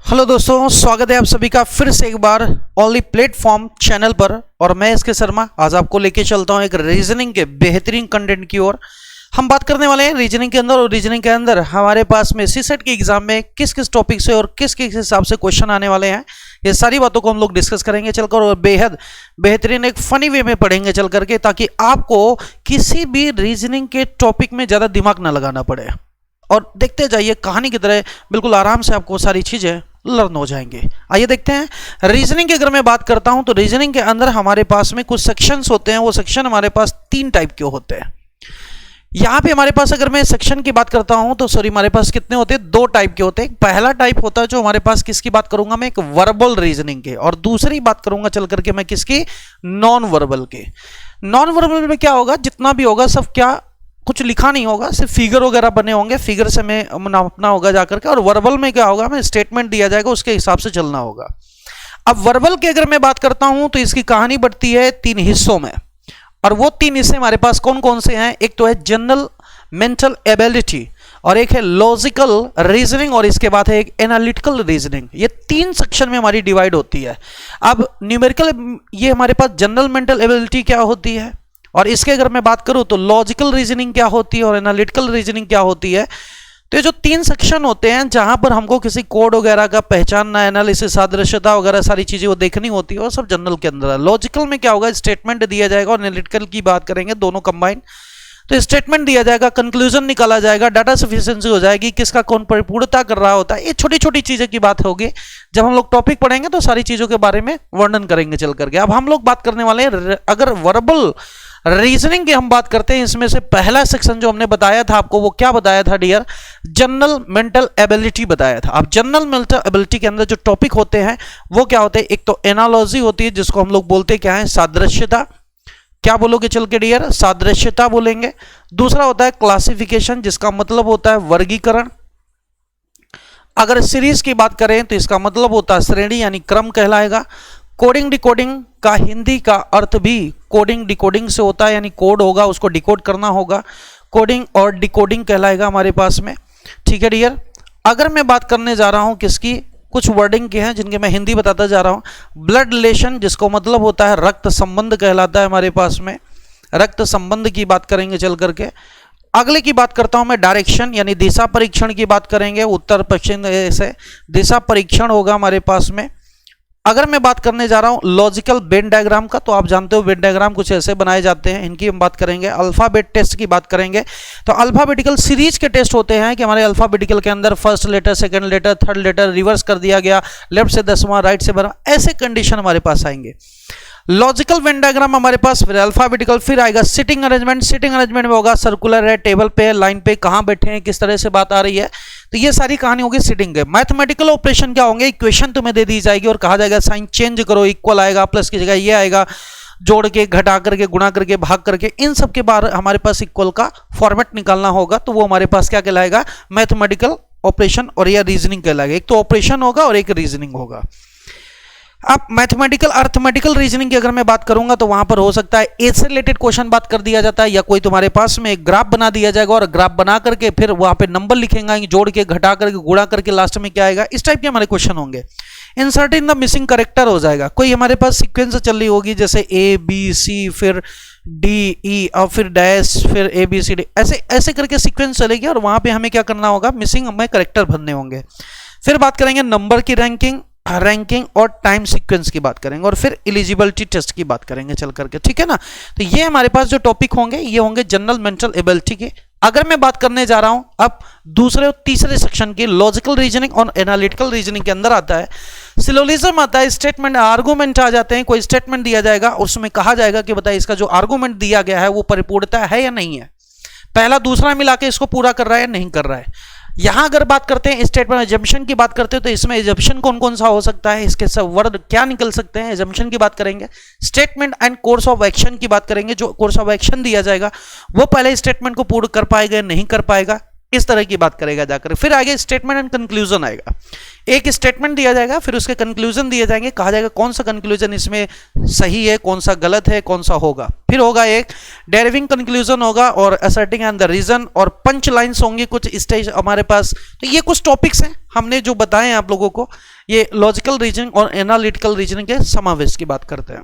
Hello दोस्तों, स्वागत है आप सभी का फिर से एक बार ओनली प्लेटफॉर्म चैनल पर। और मैं एसके शर्मा आज आपको लेके चलता हूं एक रीजनिंग के बेहतरीन कंटेंट की ओर। हम बात करने वाले हैं रीजनिंग के अंदर, और रीजनिंग के अंदर हमारे पास में सीसेट के एग्जाम में किस किस टॉपिक से और किस किस हिसाब से क्वेश्चन आने वाले हैं, ये सारी बातों को हम लोग डिस्कस करेंगे चलकर, और बेहद बेहतरीन एक फनी वे में पढ़ेंगे चल करके, ताकि आपको किसी भी रीजनिंग के टॉपिक में ज़्यादा दिमाग ना लगाना पड़े। और देखते जाइए कहानी की तरह, बिल्कुल आराम से आपको सारी चीज़ें लर्न हो जाएंगे। आइए देखते हैं रीजनिंग की अगर मैं बात करता हूं तो रीजनिंग के अंदर हमारे पास में कुछ सेक्शंस होते हैं। वो सेक्शन हमारे पास तीन टाइप के होते हैं। यहां पे हमारे पास अगर मैं सेक्शन की बात करता हूं तो सॉरी, हमारे पास कितने होते हैं? दो टाइप के होते हैं। पहला टाइप होता है जो हमारे पास किसकी बात करूंगा मैं, एक वर्बल रीजनिंग के, और दूसरी बात करूंगा चल करके मैं किसकी, नॉन वर्बल के। नॉन वर्बल में क्या होगा, जितना भी होगा सब क्या, कुछ लिखा नहीं होगा, सिर्फ फिगर वगैरह बने होंगे, फिगर से मैं नापना होगा जाकर के। और वर्बल में क्या होगा, हमें स्टेटमेंट दिया जाएगा, उसके हिसाब से चलना होगा। अब वर्बल की अगर मैं बात करता हूं तो इसकी कहानी बढ़ती है तीन हिस्सों में, और वो तीन हिस्से हमारे पास कौन कौन से हैं? एक तो है जनरल मेंटल एबिलिटी, और एक है लॉजिकल रीजनिंग, और इसके बाद है एक एनालिटिकल रीजनिंग। ये तीन सेक्शन में हमारी डिवाइड होती है। अब न्यूमेरिकल, ये हमारे पास जनरल मेंटल एबिलिटी क्या होती है, और इसके अगर मैं बात करूं तो लॉजिकल रीजनिंग क्या होती है और एनालिटिकल रीजनिंग क्या होती है। तो ये जो तीन सेक्शन होते हैं जहां पर हमको किसी कोड वगैरह का पहचानना, एनालिसिस, सादृश्यता वगैरह सारी चीजें वो देखनी होती है, और सब जनरल के अंदर है। लॉजिकल में क्या होगा, स्टेटमेंट दिया जाएगा, और एनालिटिकल की बात करेंगे दोनों कंबाइन। तो स्टेटमेंट दिया जाएगा, कंक्लूजन निकाला जाएगा, डाटा सफिशिएंसी हो जाएगी, किसका कौन परिपूर्णता कर रहा होता है, ये छोटी छोटी चीजें की बात होगी। जब हम लोग टॉपिक पढ़ेंगे तो सारी चीजों के बारे में वर्णन करेंगे चल करके। अब हम लोग बात करने वाले हैं, अगर वर्बल रीजनिंग की हम बात करते हैं, इसमें से पहला सेक्शन जो हमने बताया था आपको, वो क्या बताया था डियर? जनरल मेंटल एबिलिटी बताया था। अब जनरल मेंटल एबिलिटी के अंदर जो टॉपिक होते हैं वो क्या होते हैं? एक तो एनालॉजी होती है, जिसको हम लोग बोलते क्या है, सादृश्यता। क्या बोलोगे चल के डियर? सादृश्यता बोलेंगे। दूसरा होता है क्लासिफिकेशन, जिसका मतलब होता है वर्गीकरण। अगर सीरीज की बात करें तो इसका मतलब होता है श्रेणी, यानी क्रम कहलाएगा। कोडिंग डिकोडिंग का हिंदी का अर्थ भी कोडिंग डिकोडिंग से होता है, यानी कोड होगा उसको डिकोड करना होगा, कोडिंग और डिकोडिंग कहलाएगा हमारे पास में। ठीक है डियर। अगर मैं बात करने जा रहा हूं किसकी, कुछ वर्डिंग के हैं जिनके मैं हिंदी बताता जा रहा हूं। ब्लड रिलेशन, जिसको मतलब होता है रक्त संबंध कहलाता है हमारे पास में, रक्त संबंध की बात करेंगे चल करके। अगले की बात करता हूं मैं डायरेक्शन, यानी दिशा परीक्षण की बात करेंगे, उत्तर पश्चिम से दिशा परीक्षण होगा हमारे पास में। अगर मैं बात करने जा रहा हूं लॉजिकल वेन डायग्राम का, तो आप जानते हो वेन डायग्राम कुछ ऐसे बनाए जाते हैं, इनकी हम बात करेंगे। अल्फाबेट टेस्ट की बात करेंगे, तो अल्फाबेटिकल सीरीज के टेस्ट होते हैं कि हमारे अल्फाबेटिकल के अंदर first letter, second letter, third letter reverse कर दिया गया, लेफ्ट से 10वां, राइट से 12वां, ऐसे कंडीशन हमारे पास आएंगे। लॉजिकल वेन डायग्राम हमारे पास, फिर अल्फाबेटिकल, फिर आएगा सिटिंग अरेंजमेंट। सिटिंग अरेंजमेंट में होगा सर्कुलर है, टेबल पे, लाइन पे, कहां बैठे हैं, किस तरह से बात आ रही है, तो ये सारी कहानी होगी सिटिंग के। मैथमेटिकल ऑपरेशन क्या होंगे, इक्वेशन तुम्हें दे दी जाएगी और कहा जाएगा साइन चेंज करो, इक्वल आएगा, प्लस की जगह ये आएगा, जोड़ के, घटा करके, गुणा करके, भाग करके, इन सब के बारे हमारे पास इक्वल का फॉर्मेट निकालना होगा, तो वो हमारे पास क्या कहलाएगा, मैथमेटिकल ऑपरेशन, और यह रीजनिंग कहलाएगा। एक तो ऑपरेशन होगा और एक रीजनिंग होगा। अब मैथमेटिकल अर्थमेटिकल रीजनिंग की अगर मैं बात करूंगा तो वहां पर हो सकता है एज से रिलेटेड क्वेश्चन बात कर दिया जाता है, या कोई तुम्हारे पास में एक ग्राफ बना दिया जाएगा, और ग्राफ बना करके फिर वहां पे नंबर लिखेंगे, जोड़ के, घटा करके, गुणा करके, लास्ट में क्या आएगा, इस टाइप के हमारे क्वेश्चन होंगे। Insert in the missing character हो जाएगा। कोई हमारे पास सीक्वेंस चल रही होगी, जैसे ए बी सी, फिर डी ई, और फिर डैश, फिर ए बी सी डी, ऐसे ऐसे करके सीक्वेंस चलेगी, और वहां पे हमें क्या करना होगा, मिसिंग हमें करेक्टर भरने होंगे। फिर बात करेंगे नंबर की रैंकिंग और टाइम सीक्वेंस की बात करेंगे, और फिर एलिजिबिलिटी टेस्ट की बात करेंगे चल करके। ठीक है ना। तो ये हमारे पास जो टॉपिक होंगे ये होंगे जनरल मेंटल एबिलिटी के। अगर मैं बात करने जा रहा हूं अब दूसरे और तीसरे सेक्शन की, लॉजिकल रीजनिंग और एनालिटिकल रीजनिंग के अंदर आता है सिलोजिज्म, आता है स्टेटमेंट, आर्गुमेंट आ जाते हैं। कोई स्टेटमेंट दिया जाएगा, उसमें कहा जाएगा कि बताइए इसका जो आर्गुमेंट दिया गया है वो परिपूर्णता है या नहीं है, पहला दूसरा मिला के इसको पूरा कर रहा है या नहीं कर रहा है। यहां अगर बात करते हैं स्टेटमेंट एजम्पशन की बात करते हैं, तो इसमें एजम्पशन कौन कौन सा हो सकता है, इसके सब वर्ड क्या निकल सकते हैं, एजम्पशन की बात करेंगे। Statement and course of action की बात करेंगे, जो कोर्स ऑफ एक्शन दिया जाएगा वो पहले स्टेटमेंट को पूर्ण कर पाएगा या नहीं कर पाएगा, इस तरह की बात करेगा जाकर। फिर आगे स्टेटमेंट एंड कंक्लूजन आएगा। एक स्टेटमेंट दिया जाएगा, फिर उसके कंक्लूजन दिए जाएंगे, कहा जाएगा कौन सा कंक्लूजन इसमें सही है, कौन सा गलत है, कौन सा होगा। फिर होगा एक डेरिविंग कंक्लूजन होगा और असर्टिंग एंड द रीजन, और पंच लाइन्स होंगी कुछ स्टेज हमारे पास। तो ये कुछ टॉपिक्स हैं हमने जो बताए हैं आप लोगों को, ये लॉजिकल रीजनिंग और एनालिटिकल रीजनिंग के समावेश की बात करते हैं।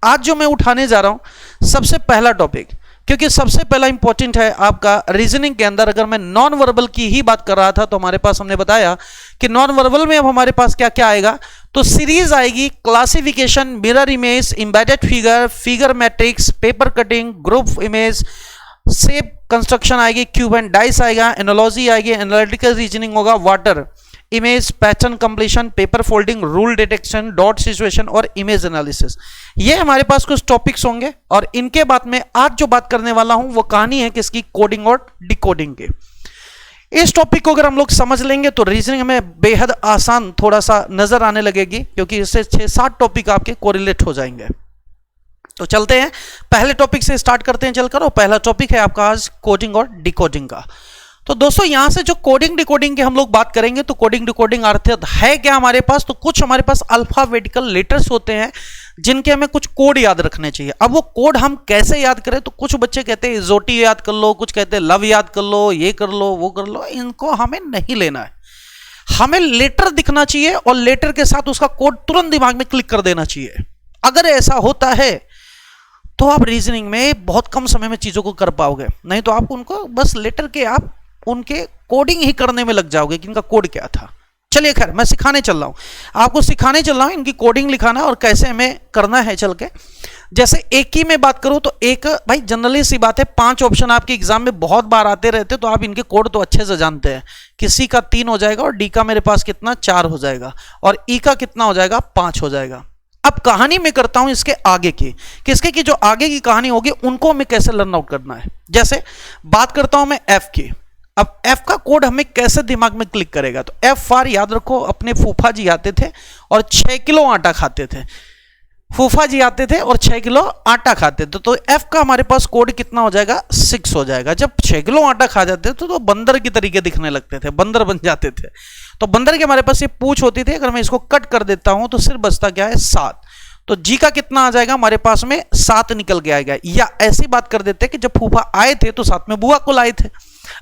आज जो मैं उठाने जा रहा हूं सबसे पहला टॉपिक, क्योंकि सबसे पहला इंपॉर्टेंट है आपका रीजनिंग के अंदर। अगर मैं नॉन वर्बल की ही बात कर रहा था तो हमारे पास हमने बताया कि नॉन वर्बल में अब हमारे पास क्या क्या आएगा, तो सीरीज आएगी, classification, mirror image, embedded figure, figure matrix, paper cutting, group image, shape construction आएगी, क्यूब एंड डाइस आएगा, एनालॉजी आएगी, एनालिटिकल रीजनिंग होगा, water image, pattern completion, paper folding, rule detection, dot situation और इमेज एनालिसिस। ये हमारे पास कुछ topics होंगे और इनके बाद में आज जो बात करने वाला हूं वो कहानी है किसकी, कोडिंग और डिकोडिंग की। इस टॉपिक को अगर हम लोग समझ लेंगे तो रीजनिंग में बेहद आसान थोड़ा सा नजर आने लगेगी, क्योंकि इससे 6-7 टॉपिक आपके कोरिलेट हो जाएंगे। तो चलते हैं पहले टॉपिक से स्टार्ट करते हैं चलकर, और पहला टॉपिक है आपका आज कोडिंग और डिकोडिंग का। तो दोस्तों यहां से जो कोडिंग डिकोडिंग की हम लोग बात करेंगे, तो कोडिंग डिकोडिंग अर्थात है क्या हमारे पास, तो कुछ हमारे पास अल्फाबेटिकल लेटर्स होते हैं जिनके हमें कुछ कोड याद रखने चाहिए। अब वो कोड हम कैसे याद करें, तो कुछ बच्चे कहते हैं जोटी याद कर लो, कुछ कहते हैं लव याद कर लो, ये कर लो, वो कर लो। इनको हमें नहीं लेना है, हमें लेटर दिखना चाहिए और लेटर के साथ उसका कोड तुरंत दिमाग में क्लिक कर देना चाहिए। अगर ऐसा होता है तो आप रीजनिंग में बहुत कम समय में चीजों को कर पाओगे, नहीं तो आपको उनको बस लेटर के आप उनके कोडिंग ही करने में लग जाओगे कि इनका कोड क्या था। चलिए खैर मैं सिखाने चल रहा हूं, आपको सिखाने चल रहा हूं इनकी कोडिंग लिखाना और कैसे हमें करना है चल के। जैसे एक ही में बात करूं तो एक, भाई जनरली सी बात है 5 ऑप्शन आपके एग्जाम में बहुत बार आते रहते, तो आप इनके कोड तो अच्छे से जानते हैं। किसी का 3 हो जाएगा और डी का मेरे पास कितना 4 हो जाएगा और ई का कितना हो जाएगा 5 हो जाएगा। अब कहानी में करता हूं इसके आगे की, किसके की जो आगे की कहानी होगी उनको हमें कैसे लर्न आउट करना है। जैसे बात करता हूं मैं एफ की। अब एफ का कोड हमें कैसे दिमाग में क्लिक करेगा, तो एफ फॉर याद रखो, अपने फूफा जी आते थे और 6 किलो आटा खाते थे। फूफा जी आते थे और 6 किलो आटा खाते थे, तो एफ का हमारे पास कोड कितना हो जाएगा 6 हो जाएगा। जब 6 किलो आटा खा जाते थे तो बंदर की तरीके दिखने लगते थे, बंदर बन जाते थे। तो बंदर के हमारे पास ये पूंछ होती थी, अगर मैं इसको कट कर देता हूं तो सिर्फ बचता क्या है 7। तो जी का कितना आ जाएगा हमारे पास में 7 निकल के आएगा। या ऐसी बात कर देते कि जब फूफा आए थे तो साथ में बुआ को लाए थे।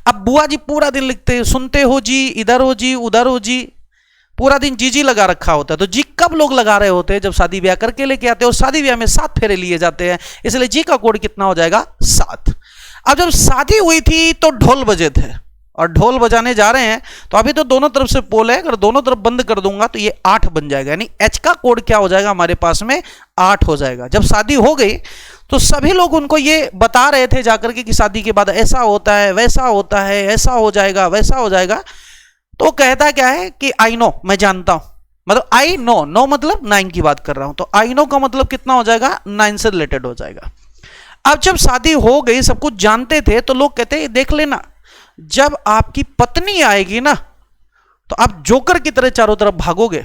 अब बुआ जी पूरा दिन लिखते, सुनते हो जी, इधर हो जी, उधर हो जी, पूरा दिन जी जी लगा रखा होता है। तो जी कब लोग लगा रहे होते हैं, जब शादी ब्याह करके लेके आते हैं और शादी ब्याह में 7 फेरे लिए जाते हैं, इसलिए जी का कोड कितना हो जाएगा 7। अब जब शादी हुई थी तो ढोल बजे थे और ढोल बजाने जा रहे हैं, तो अभी तो दोनों तरफ से पोल है, अगर दोनों तरफ बंद कर दूंगा तो ये 8 बन जाएगा, यानी एच का कोड क्या हो जाएगा हमारे पास में 8 हो जाएगा। जब शादी हो गई तो सभी लोग उनको ये बता रहे थे जाकर के कि शादी के बाद ऐसा होता है, वैसा होता है, ऐसा हो जाएगा, वैसा हो जाएगा। तो कहता क्या है कि आई नो, मैं जानता हूं, मतलब आई नो, नो मतलब 9 की बात कर रहा हूं, तो आई नो का मतलब कितना हो जाएगा 9 से रिलेटेड हो जाएगा। अब जब शादी हो गई, सब कुछ जानते थे, तो लोग कहते हैं देख लेना, जब आपकी पत्नी आएगी ना तो आप जोकर की तरह चारों तरफ भागोगे,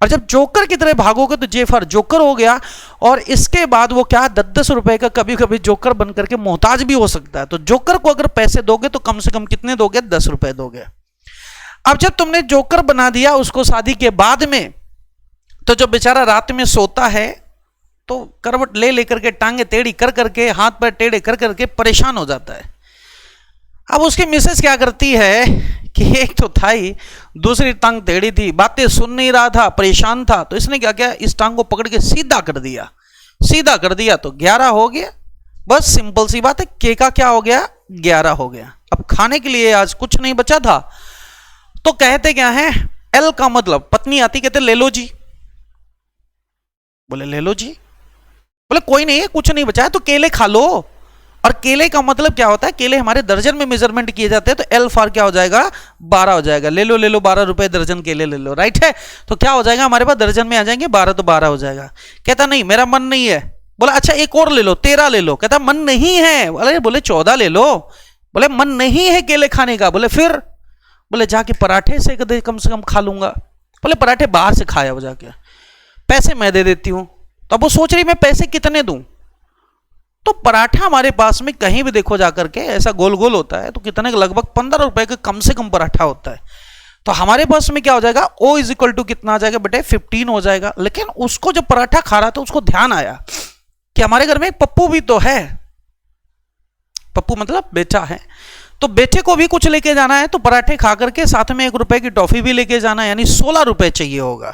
और जब जोकर की तरह भागोगे तो जे फॉर जोकर हो गया, और इसके बाद वो क्या 10-10 रुपए का कभी कभी जोकर बन करके मोहताज भी हो सकता है। तो जोकर को अगर पैसे दोगे तो कम से कम कितने दोगे 10 रुपए दोगे। अब जब तुमने जोकर बना दिया उसको शादी के बाद में, तो जब बेचारा रात में सोता है तो करवट ले लेकर के टांगे टेढ़ी कर करके, हाथ पैर टेढ़े कर करके परेशान हो जाता है। अब उसकी मिसेस क्या करती है कि एक तो था ही, दूसरी टांग टेढ़ी थी, बातें सुन नहीं रहा था, परेशान था, तो इसने क्या किया, इस टांग को पकड़ के सीधा कर दिया। सीधा कर दिया तो 11 हो गया। बस सिंपल सी बात है, के का क्या हो गया 11 हो गया। अब खाने के लिए आज कुछ नहीं बचा था, तो कहते क्या है, एल का मतलब पत्नी आती, कहते ले लो जी। बोले ले लो जी, बोले कोई नहीं है, कुछ नहीं बचा है तो केले खा लो। और केले का मतलब क्या होता है, केले हमारे दर्जन में मेजरमेंट किए जाते हैं, तो एल फॉर क्या हो जाएगा 12 हो जाएगा। ले लो 12 रुपए दर्जन केले ले लो, राइट है। तो क्या हो जाएगा हमारे पास दर्जन में आ जाएंगे 12, तो 12 हो जाएगा। कहता नहीं मेरा मन नहीं है। बोला अच्छा एक और ले लो, 13 ले लो। कहता मन नहीं है। बोले 14 ले लो। बोले मन नहीं है केले खाने का। बोले फिर, बोले जाके पराठे से कम खा लूंगा। बोले पराठे बाहर से खाया हो जाके, पैसे मैं दे देती हूं। तो अब वो सोच रही मैं पैसे कितने दूं, तो पराठा हमारे पास में कहीं भी देखो जाकर के ऐसा गोल गोल होता है, तो कितने लगभग 15 रुपए का कम से कम पराठा होता है। तो हमारे पास में क्या हो जाएगा, O इज इक्वल टू कितना आ जाएगा बेटे 15 हो जाएगा। लेकिन उसको जब पराठा खा रहा था उसको ध्यान आया कि हमारे घर में पप्पू भी तो है, पप्पू मतलब बेटा है, तो बेटे को भी कुछ लेके जाना है, तो पराठे खा करके साथ में 1 रुपए की टॉफी भी लेके जाना है, यानी 16 रुपए चाहिए होगा।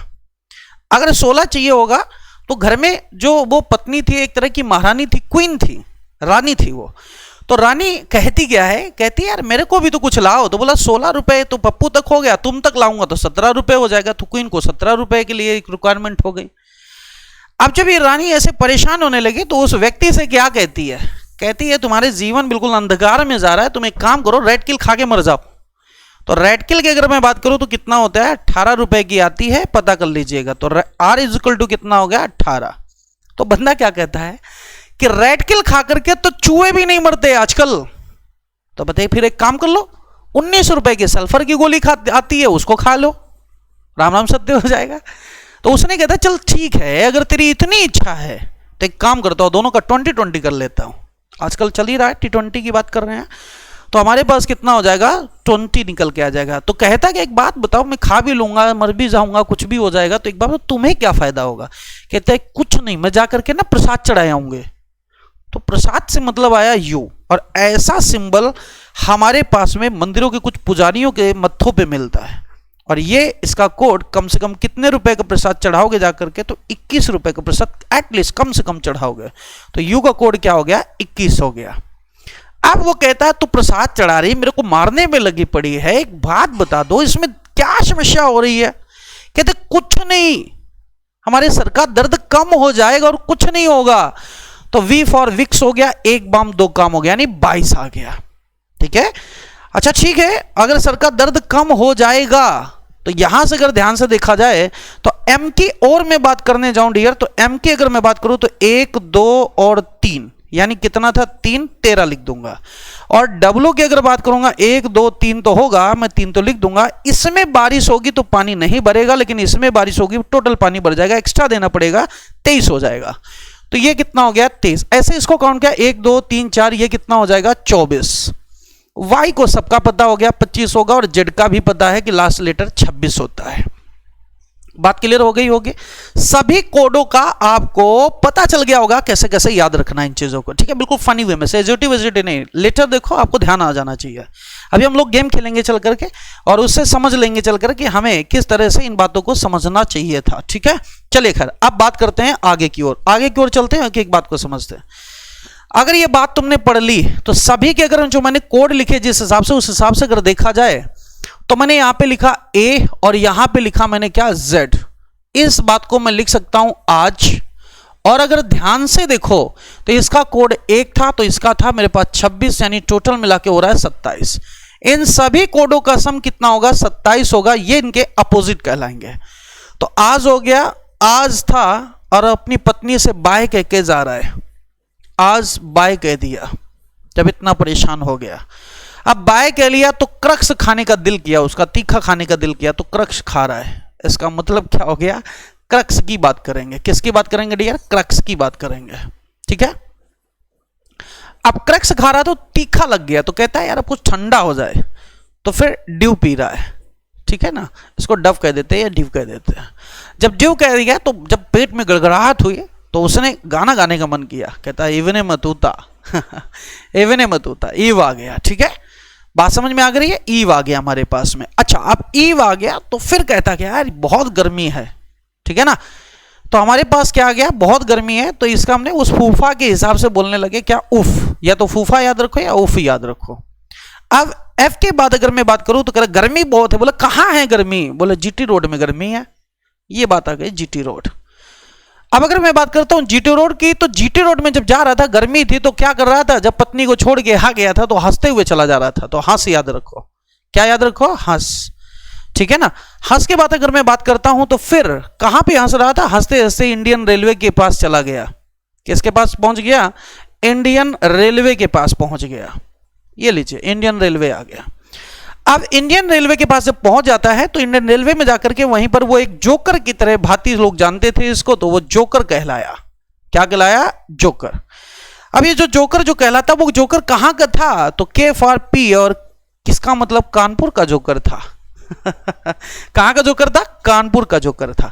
अगर 16 चाहिए होगा तो घर में जो वो पत्नी थी, एक तरह की महारानी थी, क्वीन थी, रानी थी वो, तो रानी कहती क्या है, कहती है यार मेरे को भी तो कुछ लाओ। तो बोला 16 रुपए तो पप्पू तक हो गया, तुम तक लाऊंगा तो 17 रुपए हो जाएगा। तो क्वीन को 17 रुपए के लिए एक रिक्वायरमेंट हो गई। अब जब ये रानी ऐसे परेशान होने लगी तो उस व्यक्ति से क्या कहती है, कहती है तुम्हारे जीवन बिल्कुल अंधकार में जा रहा है, तुम एक काम करो रेड किल खा के मर जाओ। तो रेड किल की अगर मैं बात करूं तो कितना होता है, 18 रुपए की आती है, पता कर लीजिएगा। तो R इज इक्वल टू कितना हो गया 18। तो बंदा क्या कहता है कि रेड किल खा करके तो चूहे भी नहीं मरते आजकल, तो बताइए फिर एक काम कर लो, 19 रुपए की सल्फर की गोली आती है, उसको खा लो, राम राम सत्य हो जाएगा। तो उसने कहता चल ठीक है, अगर तेरी इतनी इच्छा है तो एक काम करता हूं, दोनों का 20-20 कर लेता हूं। आजकल चल ही रहा है, T20 की बात कर रहे हैं। तो हमारे पास कितना हो जाएगा, 20 निकल के आ जाएगा। तो कहता कि एक बात बताओ, मैं खा भी लूंगा, मर भी जाऊंगा, कुछ भी हो जाएगा, तो एक बात तुम्हें क्या फायदा होगा। कहता है कुछ नहीं, मैं जाकर के ना प्रसाद चढ़ाए आऊंगे। तो प्रसाद से मतलब आया यू, और ऐसा सिंबल हमारे पास में मंदिरों के कुछ पुजारियों के मत्थों पे मिलता है। और ये इसका कोड कम से कम कितने रुपए का प्रसाद चढ़ाओगे जाकर के, तो 21 रुपए का प्रसाद एटलीस्ट कम से कम चढ़ाओगे। तो यू का कोड क्या हो गया, 21 हो गया। अब वो कहता है तू प्रसाद चढ़ा रही, मेरे को मारने में लगी पड़ी है, एक बात बता दो इसमें क्या समस्या हो रही है। कहते कुछ नहीं, हमारे सर का दर्द कम हो जाएगा और कुछ नहीं होगा। तो V फॉर विक्स हो गया, 1 बाम 2 काम हो गया, यानी 22 आ गया। ठीक है, अच्छा ठीक है, अगर सर का दर्द कम हो जाएगा तो यहां से अगर ध्यान से देखा जाए तो M की और मैं बात करने जाऊं डियर, तो M की अगर मैं बात करूं तो 1 2 और 3, यानी कितना था 3, 13 लिख दूंगा। और W की अगर बात करूंगा 1 2 3 तो होगा, मैं 3 तो लिख दूंगा। इसमें बारिश होगी तो पानी नहीं भरेगा, लेकिन इसमें बारिश होगी टोटल पानी भर जाएगा, एक्स्ट्रा देना पड़ेगा, 23 हो जाएगा। तो ये कितना हो गया 23। ऐसे इसको काउंट किया 1 2 3 4, ये कितना हो जाएगा 24। Y को सबका पता हो गया 25 होगा, और Z का भी पता है कि लास्ट लेटर 26 होता है। बात क्लियर हो गई होगी। सभी कोडों का आपको पता चल गया होगा कैसे कैसे याद रखना इन चीजों को। ठीक है, बिल्कुल फनी वे में, सेजिटिव नहीं, लेटर देखो आपको ध्यान आ जाना चाहिए। अभी हम लोग गेम खेलेंगे चल करके और उससे समझ लेंगे चल करके हमें किस तरह से इन बातों को समझना चाहिए था। ठीक है, चलिए खैर अब बात करते हैं आगे की ओर, आगे की ओर चलते हैं, एक बात को समझते हैं। अगर ये बात तुमने पढ़ ली तो सभी के अगर जो मैंने कोड लिखे जिस हिसाब से, उस हिसाब से अगर देखा जाए तो मैंने यहां पे लिखा A और यहां पे लिखा मैंने क्या Z। इस बात को मैं लिख सकता हूं आज, और अगर ध्यान से देखो तो इसका कोड 1 था तो इसका था मेरे पास 26, यानी टोटल मिला के हो रहा है 27। इन सभी कोडों का सम कितना होगा 27 होगा, ये इनके अपोजिट कहलाएंगे। तो आज हो गया, आज था और अपनी पत्नी से बाय कह के जा रहा है, आज बाय कह दिया जब इतना परेशान हो गया। अब बाय कह लिया तो क्रक्स खाने का दिल किया, उसका तीखा खाने का दिल किया, तो क्रक्स खा रहा है। इसका मतलब क्या हो गया, क्रक्स की बात करेंगे। किसकी बात करेंगे डियर, क्रक्स की बात करेंगे। ठीक है, अब क्रक्स खा रहा तो तीखा लग गया, तो कहता है यार अब कुछ ठंडा हो जाए, तो फिर ड्यू पी रहा है। ठीक है ना, इसको डव कह देते हैं या ड्यू कह देते हैं। जब ड्यू कह दिया तो जब पेट में गड़गड़ाहट हुई तो उसने गाना गाने का मन किया, कहता है इवने मतूता इवने मतूता, ईव आ गया। ठीक है, बात समझ में आ गई है, ईव आ गया हमारे पास में। अच्छा, अब ईव आ गया तो फिर कहता क्या यार बहुत गर्मी है। ठीक है ना, तो हमारे पास क्या आ गया, बहुत गर्मी है, तो इसका हमने उस फूफा के हिसाब से बोलने लगे क्या, उफ, या तो फूफा याद रखो या उफ याद रखो। अब एफ के बाद अगर मैं बात करूं तो कह गर्मी बहुत है, बोले कहां है गर्मी, बोले जीटी रोड में गर्मी है। ये बात आ गई जीटी रोड। अब अगर मैं बात करता हूं जीटी रोड की, तो जीटी रोड में जब जा रहा था गर्मी थी तो क्या कर रहा था, जब पत्नी को छोड़ के आ गया था तो हंसते हुए चला जा रहा था। तो हंस याद रखो, क्या याद रखो, हंस। ठीक है ना, हंस के बाद अगर मैं बात करता हूं तो फिर कहां पे हंस रहा था, हंसते हंसते इंडियन रेलवे के पास चला गया। किसके पास पहुंच गया, इंडियन रेलवे के पास पहुंच गया। ये लीजिए इंडियन रेलवे आ गया। अब इंडियन रेलवे के पास जब पहुंच जाता है तो इंडियन रेलवे में जाकर के वहीं पर वो एक जोकर की तरह, भारतीय लोग जानते थे इसको, तो वो जोकर कहलाया। क्या कहलाया, जोकर। अब ये जो जोकर जो कहलाता वो जोकर कहाँ का था, तो के फॉर पी, और किसका मतलब कानपुर का जोकर था। कहां का जोकर था, कानपुर का जोकर था।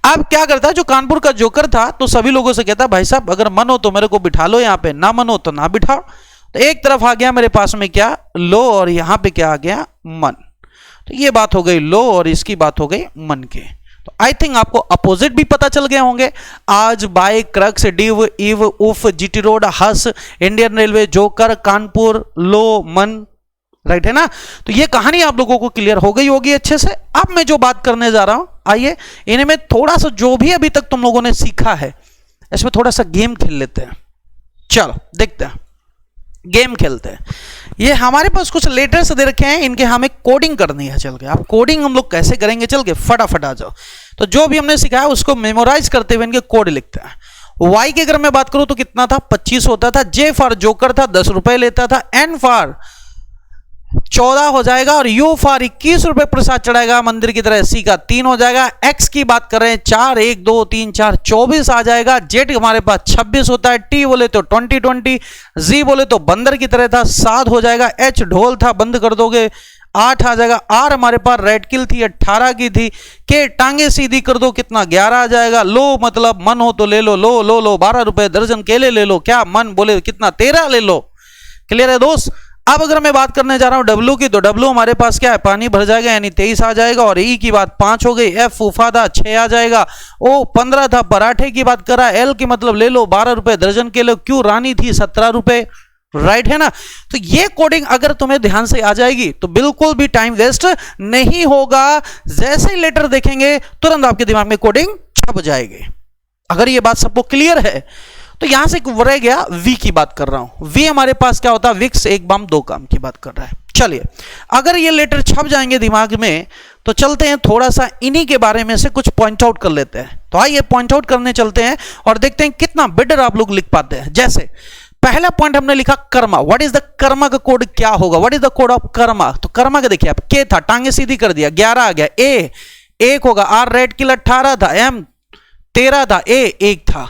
अब क्या करता है, जो कानपुर का जोकर था तो सभी लोगों से कहता भाई साहब अगर मन हो तो मेरे को बिठा लो यहाँ पे, ना मन हो तो ना बिठाओ। तो एक तरफ आ गया मेरे पास में क्या, लो, और यहाँ पे क्या आ गया, मन। तो ये बात हो गई लो और इसकी बात हो गई मन के। तो आई थिंक आपको अपोजिट भी पता चल गए होंगे। आज, बाय, क्रक्स, डिव, इव, उफ, जीटी रोड, हस, इंडियन रेलवे, जोकर, कानपुर, लो, मन, राइट है ना। तो ये कहानी आप लोगों को क्लियर हो गई होगी अच्छे से। अब मैं जो बात करने जा रहा हूं, आइए इनमें थोड़ा सा जो भी अभी तक तुम लोगों ने सीखा है इसमें थोड़ा सा गेम खेल लेते हैं। चलो देखते हैं, गेम खेलते हैं। ये हमारे पास कुछ लेटर्स दे रखे हैं, इनके हमें कोडिंग करनी है। चल के अब कोडिंग हम लोग कैसे करेंगे, चल के फटाफट आ जाओ। तो जो भी हमने सिखाया उसको मेमोराइज करते हुए इनके कोड लिखते हैं। वाई की अगर मैं बात करूं तो कितना था, 25 होता था। जे फॉर जोकर था, 10 रुपए लेता था। एन फॉर 14 हो जाएगा, और यू फॉर 21 रुपए प्रसाद चढ़ाएगा मंदिर की तरह। सी का 3 हो जाएगा। एक्स की बात कर रहे हैं 4, 1 2 3 4 24 आ जाएगा। जेड हमारे पास 26 होता है। टी बोले तो 20, जी बोले तो बंदर की तरह था, 7 हो जाएगा। एच ढोल था, बंद कर दोगे 8 आ जाएगा। आर हमारे पास रेड किल थी, 18 की थी। के टांगे सीधी कर दो, कितना 11 आ जाएगा। लो मतलब मन हो तो ले लो, लो लो लो 12 रुपए दर्जन केले ले लो। क्या मन बोले कितना, 13 ले लो। क्लियर है दोस्त। अब अगर मैं बात करने जा रहा हूं डब्लू की, तो डब्लू हमारे पास क्या है, पानी भर जाएगा यानी 23 आ जाएगा। और ई की बात 5 हो गई। एफ फूफा था, 6 आ जाएगा। ओ 15 था, पराठे की बात करा। एल की मतलब ले लो 12 रुपए दर्जन के लो। क्यू रानी थी, 17 रुपए, राइट है ना। तो ये कोडिंग अगर तुम्हें ध्यान से आ जाएगी तो बिल्कुल भी टाइम वेस्ट नहीं होगा। जैसे ही लेटर देखेंगे तुरंत आपके दिमाग में कोडिंग छप जाएगी। अगर ये बात सबको क्लियर है तो यहां से रह गया वी की बात कर रहा हूं। वी हमारे पास क्या होता है, विक्स, एक बाम दो काम की बात कर रहा है। चलिए अगर ये लेटर छप जाएंगे दिमाग में तो चलते हैं थोड़ा सा इन्हीं के बारे में से कुछ पॉइंट आउट कर लेते हैं। तो आइए पॉइंट आउट करने चलते हैं और देखते हैं कितना बेटर आप लोग लिख पाते हैं। जैसे पहला पॉइंट हमने लिखा Karma. What is the Karma का कोड क्या होगा, what is the code of Karma. तो कर्मा का देखिए आप, के था, टांगे सीधी कर दिया, 11 आ गया। ए 1 होगा। आर रेड किल 18 था। एम 13 था। ए 1 था।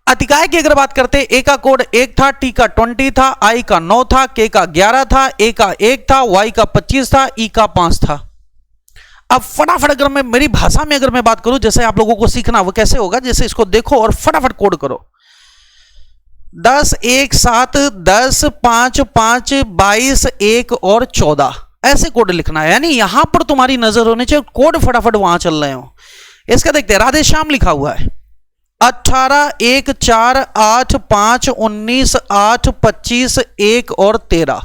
अतिकाय की अगर बात करते, ए का कोड 1 था, टी का 20 था, आई का 9 था, के का 11 था, ए का 1 था, वाई का 25 था, ई का 5 था। अब फटाफट अगर मैं मेरी भाषा में अगर मैं बात करूं, जैसे आप लोगों को सीखना वो कैसे होगा, जैसे इसको देखो और फटाफट कोड करो। 10 1 7 10 5 5 22 1 और 14 ऐसे कोड लिखना है। यानी यहां पर तुम्हारी नजर होनी चाहिए, कोड फटाफट वहां चल रहे हो। इसका देखते हैं, राधे श्याम लिखा हुआ है 18 1 4 8 5 19 8 25 1 और 13।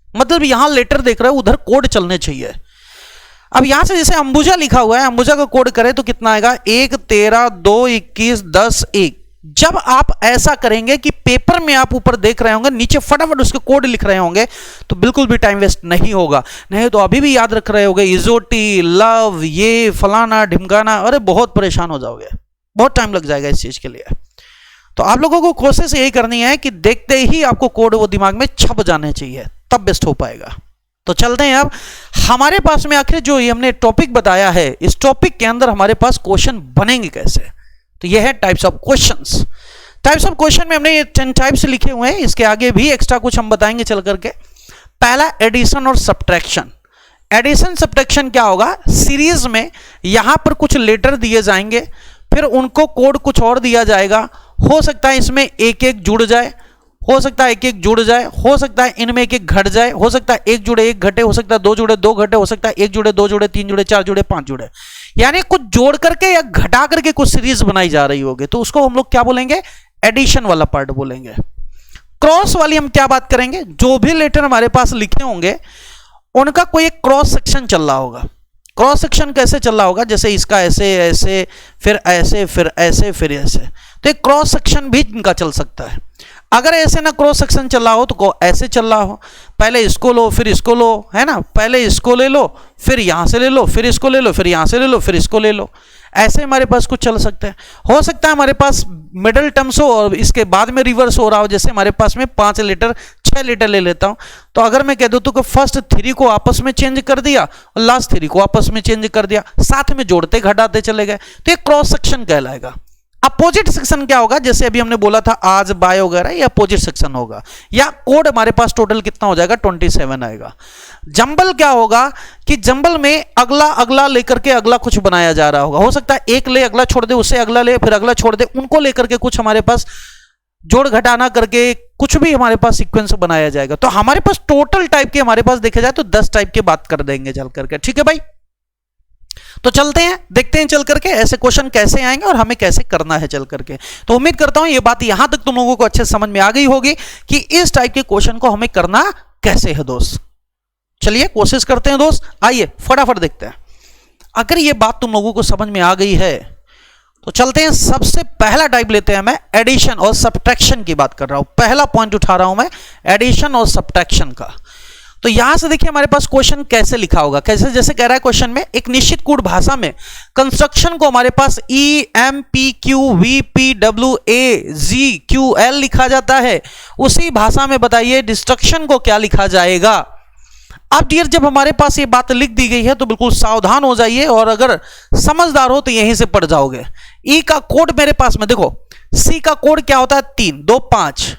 मतलब यहां लेटर देख रहे हो, उधर कोड चलने चाहिए। अब यहां से जैसे अंबुजा लिखा हुआ है, अंबुजा का कोड करें तो कितना आएगा, 1 13 2 21 10 1। जब आप ऐसा करेंगे कि पेपर में आप ऊपर देख रहे होंगे, नीचे फटाफट उसके कोड लिख रहे होंगे, तो बिल्कुल भी टाइम वेस्ट नहीं होगा। नहीं तो अभी भी याद रख रहे होंगे इजोटी, लव, ये फलाना ढिमकाना, अरे बहुत परेशान हो जाओगे, बहुत टाइम लग जाएगा इस चीज के लिए। तो आप लोगों को कोशिश यही करनी है कि देखते ही आपको कोड वो दिमाग में छप जाने चाहिए, तब बेस्ट हो पाएगा। तो चलते हैं अब हमारे पास में आखिर जो ये हमने टॉपिक बताया है, इस टॉपिक के अंदर हमारे पास क्वेश्चन बनेंगे कैसे। तो ये है types of questions. Types of question में हमने ये 10 टाइप्स लिखे हुए हैं, इसके आगे भी एक्स्ट्रा कुछ हम बताएंगे चल करके। पहला एडिशन और सब्ट्रैक्शन। एडिशन सब्ट्रैक्शन क्या होगा, सीरीज में यहां पर कुछ लेटर दिए जाएंगे, फिर उनको कोड कुछ और दिया जाएगा। हो सकता है इसमें एक एक जुड़ जाए, हो सकता है एक एक जुड़ जाए, हो सकता है इनमें एक एक घट जाए, हो सकता है एक जुड़े एक घटे, हो सकता है 2 जुड़े 2 घटे, हो सकता है 1 जुड़े 2 जुड़े 3 जुड़े 4 जुड़े 5 जुड़े। यानी कुछ जोड़ करके या घटा करके कुछ सीरीज बनाई जा रही होगी, तो उसको हम लोग क्या बोलेंगे, एडिशन वाला पार्ट बोलेंगे। क्रॉस वाली हम क्या बात करेंगे, जो भी लेटर हमारे पास लिखे होंगे उनका कोई एक क्रॉस सेक्शन चल रहा होगा। क्रॉस सेक्शन कैसे चल रहा होगा, जैसे इसका ऐसे ऐसे फिर ऐसे फिर ऐसे फिर ऐसे, तो एक क्रॉस सेक्शन भी इनका चल सकता है। अगर ऐसे ना क्रॉस सेक्शन चल रहा हो तो ऐसे चल रहा हो, पहले इसको लो फिर इसको लो, है ना, पहले इसको ले लो फिर यहां से ले लो, फिर इसको ले लो, फिर यहां से ले लो, फिर इसको ले लो, ऐसे हमारे पास कुछ चल सकता है। हो सकता है हमारे पास मिडल टर्म्स हो और इसके बाद में रिवर्स हो रहा हो, जैसे हमारे पास में 5 लीटर 6 लीटर ले लेता हूं, तो अगर मैं कह दूं तो फर्स्ट 3 को आपस में चेंज कर दिया और लास्ट 3 को आपस में चेंज कर दिया, साथ में जोड़ते घटाते चले गए, तो ये क्रॉस सेक्शन कहलाएगा। अपोजिट सेक्शन क्या होगा, जैसे अभी हमने बोला था आज बाय वगैरह, ये अपोजिट सेक्शन होगा। या कोड हमारे पास टोटल कितना हो जाएगा, 27 आएगा। जंबल क्या होगा कि जंबल में अगला अगला लेकर के अगला कुछ बनाया जा रहा होगा। हो सकता है एक ले अगला छोड़ दे, उससे अगला ले फिर अगला छोड़ दे, उनको लेकर के कुछ हमारे पास जोड़ घटाना करके कुछ भी हमारे पास सीक्वेंस बनाया जाएगा। तो हमारे पास टोटल टाइप के हमारे पास देखे जाए तो 10 टाइप के बात कर देंगे चल करके। ठीक है भाई, तो चलते हैं देखते हैं चल करके ऐसे क्वेश्चन कैसे आएंगे और हमें कैसे करना है चल करके। तो उम्मीद करता हूं ये बात यहां तक तुम लोगों को अच्छे समझ में आ गई होगी कि इस टाइप के क्वेश्चन को हमें करना कैसे है दोस्त। चलिए कोशिश करते हैं दोस्त, आइए फटाफट देखते हैं। अगर ये बात तुम लोगों को समझ में आ गई है तो चलते हैं। सबसे पहला टाइप लेते हैं, मैं एडिशन और सब्ट्रैक्शन की बात कर रहा हूं। पहला पॉइंट उठा रहा हूं मैं एडिशन और सब्ट्रैक्शन का। तो यहां से देखिए हमारे पास क्वेश्चन कैसे लिखा होगा, कैसे जैसे कह रहा है क्वेश्चन में एक निश्चित कोड भाषा में कंस्ट्रक्शन को हमारे पास EMPQVPWAGQL लिखा जाता है, उसी भाषा में बताइए डिस्ट्रक्शन को क्या लिखा जाएगा। अब डियर जब हमारे पास ये बात लिख दी गई है तो बिल्कुल सावधान हो जाइए और अगर समझदार हो तो यहीं से पढ़ जाओगे। ई का कोड मेरे पास में देखो, सी का कोड क्या होता है 3 2 5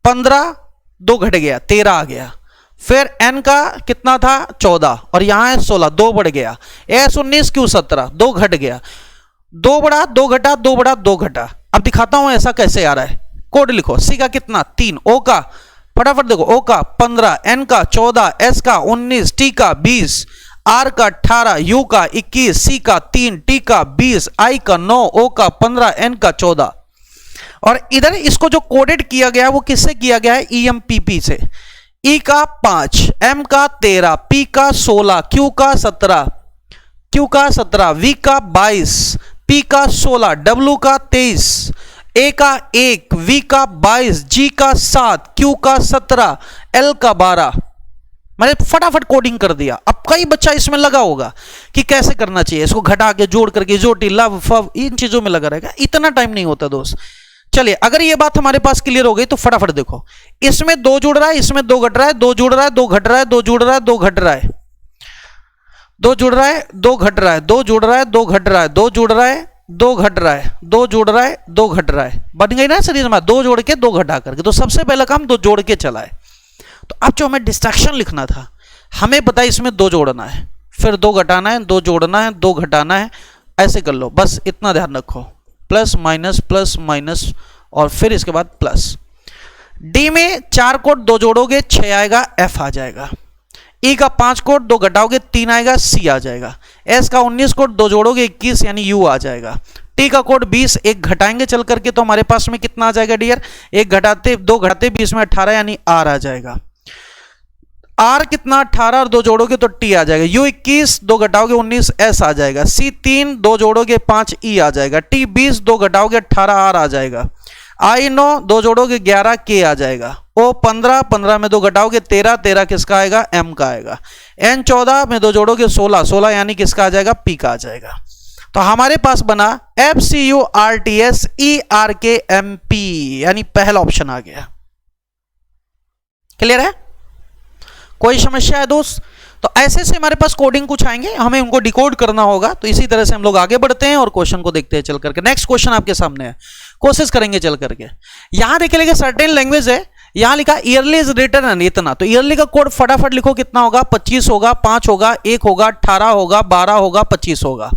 15 2 घट गया 13 आ गया। फिर एन का कितना था 14 और यहां है 16 2 बढ़ गया। एस 19 क्यू 17 2 घट गया। 2 बढ़ा 2 घटा 2 बढ़ा 2 घटा। अब दिखाता हूं ऐसा कैसे आ रहा है। कोड लिखो, सी का कितना 3, ओ का फटाफट देखो, ओ का 15, एन का 14, एस का 19, टी का 20, आर का 18, यू का 21, सी का 3, टी का 20, आई का 9, ओ का 15, एन का 14। और इधर इसको जो कोडेड किया गया है वो किससे किया गया है, EMPP से। ई का 5, एम का 13, पी का 16, क्यू का 17, वी का 22, पी का 16, डब्ल्यू का 23, ए का 1, वी का 22, जी का 7, क्यू का 17, एल का 12। मैंने फटाफट कोडिंग कर दिया। अब कई बच्चा इसमें लगा होगा कि कैसे करना चाहिए, इसको घटा के जोड़ करके जोटी लव फव इन चीजों में लगा रहेगा। इतना टाइम नहीं होता दोस्त। चलिए अगर ये बात हमारे पास क्लियर हो गई तो फटाफट देखो, इसमें 2 जुड़ रहा है, इसमें 2 घट रहा है, 2 जुड़ रहा है, 2 घट रहा है, 2 जुड़ रहा है, 2 घट रहा है, 2 जुड़ रहा है, 2 घट रहा है, 2 जुड़ रहा है, 2 घट रहा है, 2 जुड़ रहा है, 2 घट रहा है, 2 जुड़ रहा है, 2 घट रहा है। बन गई ना शरीर में 2 जोड़ के 2 घटा करके। तो सबसे पहला काम 2 जोड़ के चला है। तो अब जो हमें डिस्ट्रैक्शन लिखना था, हमें पता है इसमें 2 जोड़ना है, फिर 2 घटाना है, 2 जोड़ना है, 2 घटाना है। ऐसे कर लो, बस इतना ध्यान रखो, प्लस माइनस और फिर इसके बाद प्लस। डी में 4 कोड 2 जोड़ोगे 6 आएगा, एफ आ जाएगा। ई का 5 कोड 2 घटाओगे 3 आएगा, सी आ जाएगा। एस का 19 कोड 2 जोड़ोगे 21 यानी यू आ जाएगा। टी का कोड 20 1 घटाएंगे चल करके तो हमारे पास में कितना आ जाएगा डियर, 1 घटाते 2 घटाते 20 में 18 यानी आर आ जाएगा। आर कितना 18 और 2 जोड़ोगे तो टी आ जाएगा। यू 21 2 घटाओगे 19 एस आ जाएगा। सी 3 2 जोड़ोगे 5 ई आ जाएगा। टी 20 2 घटाओगे 18 आर आ जाएगा। आई 9 2 जोड़ोगे 11 के आ जाएगा। ओ 15 में 2 घटाओगे 13 किसका आएगा, एम का आएगा। एन 14 में 2 जोड़ोगे 16 यानी किसका आ जाएगा, पी का आ जाएगा। तो हमारे पास बना FCURTSERKMP यानी पहला ऑप्शन आ गया। क्लियर है, कोई समस्या है दोस्त? तो ऐसे से हमारे पास कोडिंग कुछ आएंगे, हमें उनको डिकोड करना होगा। तो इसी तरह से हम लोग आगे बढ़ते हैं और क्वेश्चन को देखते हैं चल करके। नेक्स्ट क्वेश्चन आपके सामने है, कोशिश करेंगे चल करके। यहां देखिए सर्टेन लैंग्वेज है, यहां लिखा ईयरली इज रिटर्न इतना। तो ईयरली का कोड फटाफट लिखो, कितना होगा, 25 होगा, 5 होगा, 1 होगा, 18 होगा, 12 होगा, 25 होगा।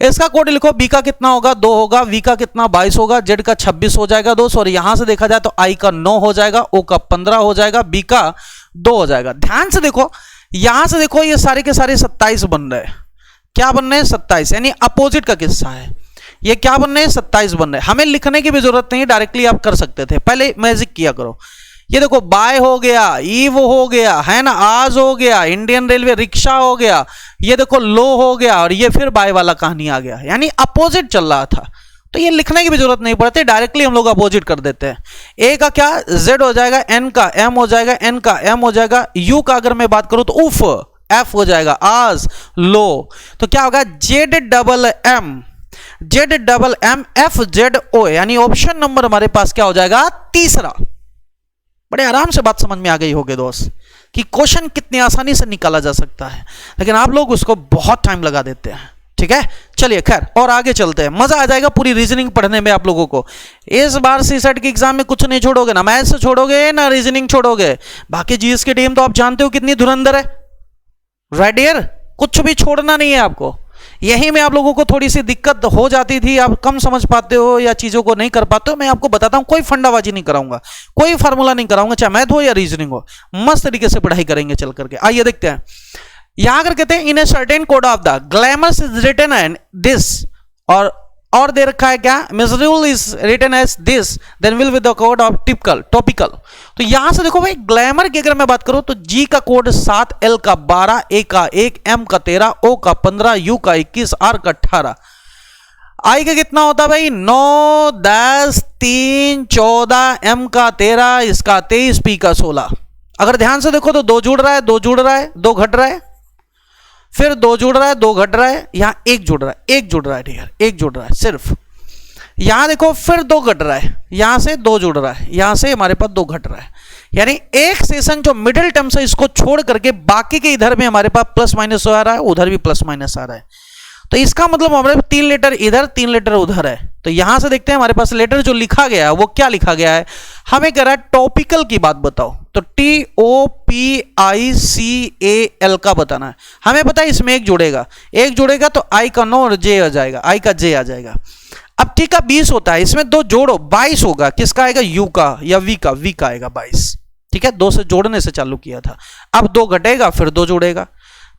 इसका कोड लिखो, बी का कितना होगा, 2 होगा, वी का कितना 22 होगा, जेड का 26 हो जाएगा दोस्त। और यहां से देखा जाए तो आई का 9 हो जाएगा, ओ का 15 हो जाएगा, बी का 2 हो जाएगा। ध्यान से देखो, यहां से देखो ये सारे के सारे 27 बन रहे हैं। क्या बन रहे हैं, 27, यानी अपोजिट का किस्सा है। ये क्या बन रहे हैं, 27 बन रहे हैं। हमें लिखने की भी जरूरत नहीं, डायरेक्टली आप कर सकते थे, पहले मैजिक किया करो। ये देखो बाय हो गया, ईव हो गया, है ना, आज हो गया, इंडियन रेलवे रिक्शा हो गया, ये देखो लो हो गया, और ये फिर बाय वाला कहानी आ गया, यानी अपोजिट चल रहा था। तो ये लिखने की भी जरूरत नहीं पड़ती, डायरेक्टली हम लोग अपोजिट कर देते हैं। ए का क्या, जेड हो जाएगा, एन का एम हो जाएगा, एन का एम हो जाएगा, यू का अगर मैं बात करूं तो उफ, एफ हो जाएगा, आज लो। तो क्या होगा, Z double M F Z O, यानी ऑप्शन नंबर हमारे पास क्या हो जाएगा, तीसरा। बड़े आराम से बात समझ में आ गई होगी दोस्त कि क्वेश्चन कितनी आसानी से निकाला जा सकता है, लेकिन आप लोग उसको बहुत टाइम लगा देते हैं। ठीक है, चलिए खैर और आगे चलते हैं, मजा आ जाएगा पूरी रीजनिंग पढ़ने में आप लोगों को। इस बार सीसेट के एग्जाम में कुछ नहीं छोड़ोगे, ना मैथ्स छोड़ोगे ना रीजनिंग छोड़ोगे। बाकी जीएस की टीम तो आप जानते हो कितनी धुरंधर है, राइट डियर, कुछ भी छोड़ना नहीं है आपको। यही में आप लोगों को थोड़ी सी दिक्कत हो जाती थी, आप कम समझ पाते हो या चीजों को नहीं कर पाते हो। मैं आपको बताता हूं, कोई फंडाबाजी नहीं कराऊंगा, कोई फार्मूला नहीं कराऊंगा, चाहे मैथ हो या रीजनिंग हो, मस्त तरीके से पढ़ाई करेंगे चल करके। आइए देखते हैं, यहां अगर कहते हैं in a certain code of the glamorous is written and this, और दे रखा है क्या, miserable is written as this, then will with the code of typical topical. तो यहां से देखो भाई, ग्लैमर की अगर मैं बात करूं तो जी का कोड 7, एल का 12, ए का 1, एम का 13, ओ का 15, यू का 21, आर का 18, आई का कितना होता है भाई 9, 10, 3, 14, एम का 13, इसका 23, पी का 16। अगर ध्यान से देखो तो 2 जुड़ रहा है, 2 जुड़ रहा है, 2 घट रहा है, फिर 2 जुड़ रहा है, 2 घट रहा है, यहां 1 जुड़ रहा है, 1 जुड़ रहा है, ठीक है 1 जुड़ रहा है सिर्फ। यहां देखो फिर 2 घट रहा है, यहां से 2 जुड़ रहा है, यहां से हमारे पास 2 घट रहा है। यानी एक सेशन जो मिडिल टर्म से इसको छोड़ करके बाकी के इधर में हमारे पास प्लस माइनस आ रहा है, उधर भी प्लस माइनस आ रहा है। तो इसका मतलब हमारे 3 लेटर इधर 3 लेटर उधर है। तो यहां से देखते हैं हमारे पास लेटर जो लिखा गया है वो क्या लिखा गया है, हमें कह रहा है टॉपिकल की बात बताओ, तो TOPICAL का बताना है। हमें पता है इसमें 1 जुड़ेगा तो आई का 9 और जे आ जाएगा, आई का जे आ जाएगा। अब टी का 20 होता है, इसमें 2 जोड़ो 22 होगा, किसका आएगा यू का या वी का आएगा 22, ठीक है 2 से जोड़ने से चालू किया था। अब 2 घटेगा फिर 2 जुड़ेगा,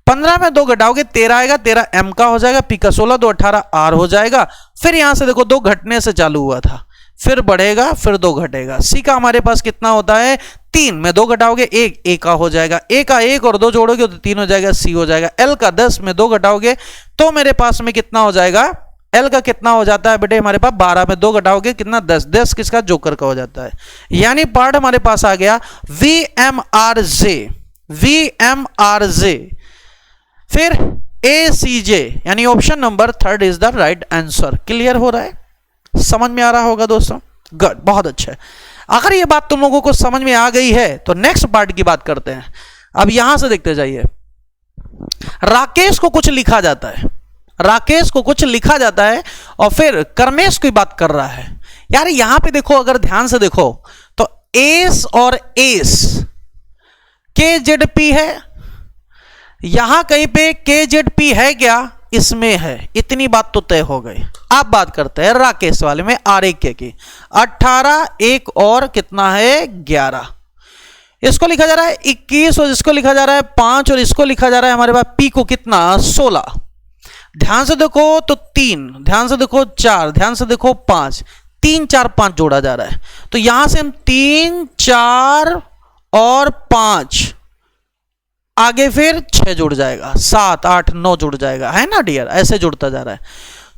15 में 2 घटाओगे 13 आएगा, 13 एम का हो जाएगा, पी का 16, 2 18 आर हो जाएगा। फिर यहां से देखो 2 घटने से चालू हुआ था, फिर बढ़ेगा फिर 2 घटेगा। सी का हमारे पास कितना होता है 3 में 2 घटाओगे 1, ए का हो जाएगा, ए का 1 और 2 जोड़ोगे तो 3 हो जाएगा, सी हो जाएगा। एल का 10 में 2 घटाओगे तो मेरे पास में कितना हो जाएगा, एल का कितना हो जाता है बेटे हमारे पास 12 में 2 घटाओगे कितना 10, 10 किसका जोकर का हो जाता है। यानी पार्ट हमारे पास आ गया VMRJ, फिर ACJ, यानी option number 3 is the right answer. Clear हो रहा है, समझ में आ रहा होगा दोस्तों, गुड, बहुत अच्छा है। अगर ये बात तुम लोगों को समझ में आ गई है तो नेक्स्ट पार्ट की बात करते हैं। अब यहां से देखते जाइए, राकेश को कुछ लिखा जाता है, और फिर कर्मेश की बात कर रहा है। यार यहां पे देखो, अगर ध्यान से देखो तो एस और एस KZP है, यहां कहीं पे KZP है क्या, इसमें है, इतनी बात तो तय हो गई। अब बात करते हैं राकेश वाले में RK की, 18, 1 और कितना है 11, इसको लिखा जा रहा है 21 और इसको लिखा जा रहा है 5 और इसको लिखा जा रहा है हमारे पास पी को कितना 16। ध्यान से देखो तो 3, ध्यान से देखो 4, ध्यान से देखो 5, 3 4 5 जोड़ा जा रहा है। तो यहां से हम 3 4 और 5, आगे फिर 6 जुड़ जाएगा, 7 8 9 जुड़ जाएगा, है ना डियर, ऐसे जुड़ता जा रहा है।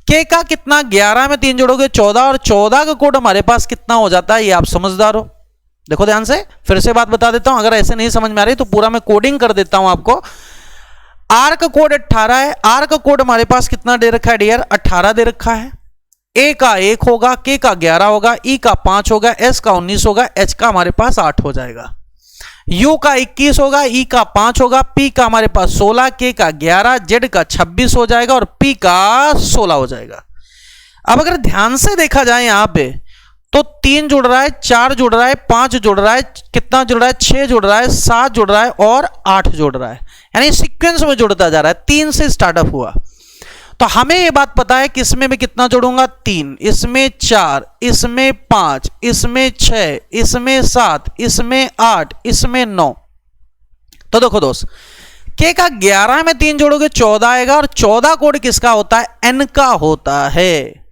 के का कितना 11 में 3 जोड़ोगे 14, और 14 का कोड हमारे पास कितना हो जाता है, ये आप समझदार हो। देखो ध्यान से, फिर से बात बता देता हूं, अगर ऐसे नहीं समझ में आ रही तो पूरा मैं कोडिंग कर देता हूं आपको। आर का कोड 18 है, आर का कोड हमारे पास कितना दे रखा है डियर 18 दे रखा है। ए का 1 होगा, के का 11 होगा, ई का 5 होगा, एस का 19 होगा, एच का हमारे पास 8 हो जाएगा, यू का 21 होगा, ई का 5 होगा, पी का हमारे पास 16, के का 11, जेड का 26 हो जाएगा और पी का 16 हो जाएगा। अब अगर ध्यान से देखा जाए यहां पे तो 3 जुड़ रहा है, 4 जुड़ रहा है, 5 जुड़ रहा है, कितना जुड़ रहा है 6 जुड़ रहा है, 7 जुड़ रहा है और 8 जुड़ रहा है, यानी सीक्वेंस में जुड़ता जा रहा है। 3 से स्टार्टअप हुआ, तो हमें यह बात पता है कि इसमें मैं कितना जोड़ूंगा 3, इसमें 4, इसमें 5, इसमें 6, इसमें 7, इसमें 8, इसमें 9। तो देखो दोस्त, के का 11 में 3 जोड़ोगे 14 आएगा, और 14 कोड किसका होता है एन का होता है।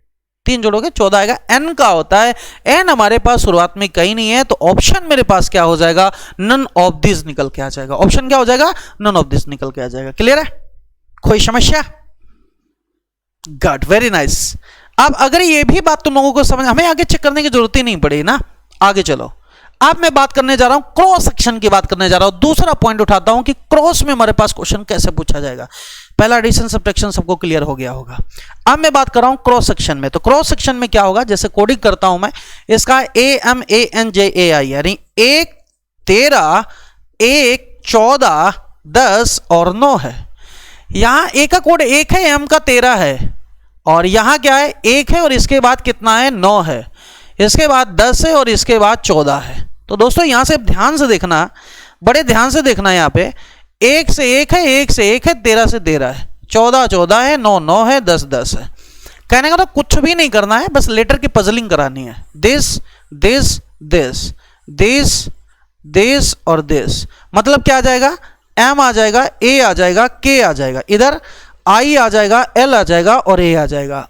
3 जोड़ोगे 14 आएगा, एन का होता है। एन हमारे पास शुरुआत में कहीं नहीं है, तो ऑप्शन मेरे पास क्या हो जाएगा, नन ऑफ दिस निकल के आ जाएगा। ऑप्शन क्या हो जाएगा, नन ऑफ दिस निकल के आ जाएगा। क्लियर है, कोई समस्या? Good, very nice. अब अगर ये भी बात तुम लोगों को समझ, हमें आगे चेक करने की जरूरत ही नहीं पड़ी ना। आगे चलो, अब मैं बात करने जा रहा हूं क्रॉस सेक्शन की बात करने जा रहा हूं। दूसरा पॉइंट उठाता हूं कि क्रॉस में हमारे पास क्वेश्चन कैसे पूछा जाएगा। पहला एडिशन सब्ट्रैक्शन सबको क्लियर हो गया होगा। अब मैं बात कर रहा हूं क्रॉस सेक्शन में। तो क्रॉस सेक्शन में क्या होगा, जैसे कोडिंग करता हूं मैं, इसका AMANJAI, यानी 1 13 1 14 10 और 9 है। यहां ए का कोड 1 है, एम का 13 है, और यहां क्या है 1 है और इसके बाद कितना है 9 है, इसके बाद 10 है और इसके बाद 14 है। तो दोस्तों यहां से ध्यान से देखना, बड़े ध्यान से देखना, यहां पे 1 से 1 है, 1 से 1 है, 13 से 13 है, 14 14 है, 9 9 है, 10 10 है। कहने का तो कुछ भी नहीं करना है, बस लेटर की पजलिंग करानी है। This this this this this और दिस, मतलब क्या आ जाएगा, एम आ जाएगा, ए आ जाएगा, के आ जाएगा, इधर आई आ जाएगा, एल आ जाएगा और ए आ जाएगा।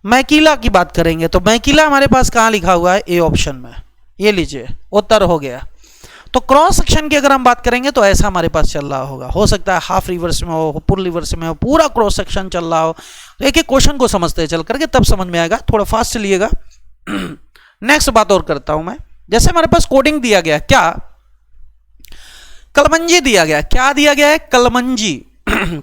मैकीला की बात करेंगे तो मैकीला हमारे पास कहाँ लिखा हुआ है, ए ऑप्शन में, ये लीजिए उत्तर हो गया। तो क्रॉस सेक्शन की अगर हम बात करेंगे तो ऐसा हमारे पास चल रहा होगा, हो सकता है हाफ रिवर्स में हो, फुल रिवर्स में हो, पूरा क्रॉस सेक्शन चल रहा हो। तो एक एक क्वेश्चन को समझते चल करके तब समझ में आएगा, थोड़ा फास्ट चलिएगा। नेक्स्ट बात और करता हूं मैं, जैसे हमारे पास कोडिंग दिया गया, क्या कलमंजी दिया गया, क्या दिया गया है कलमंजी।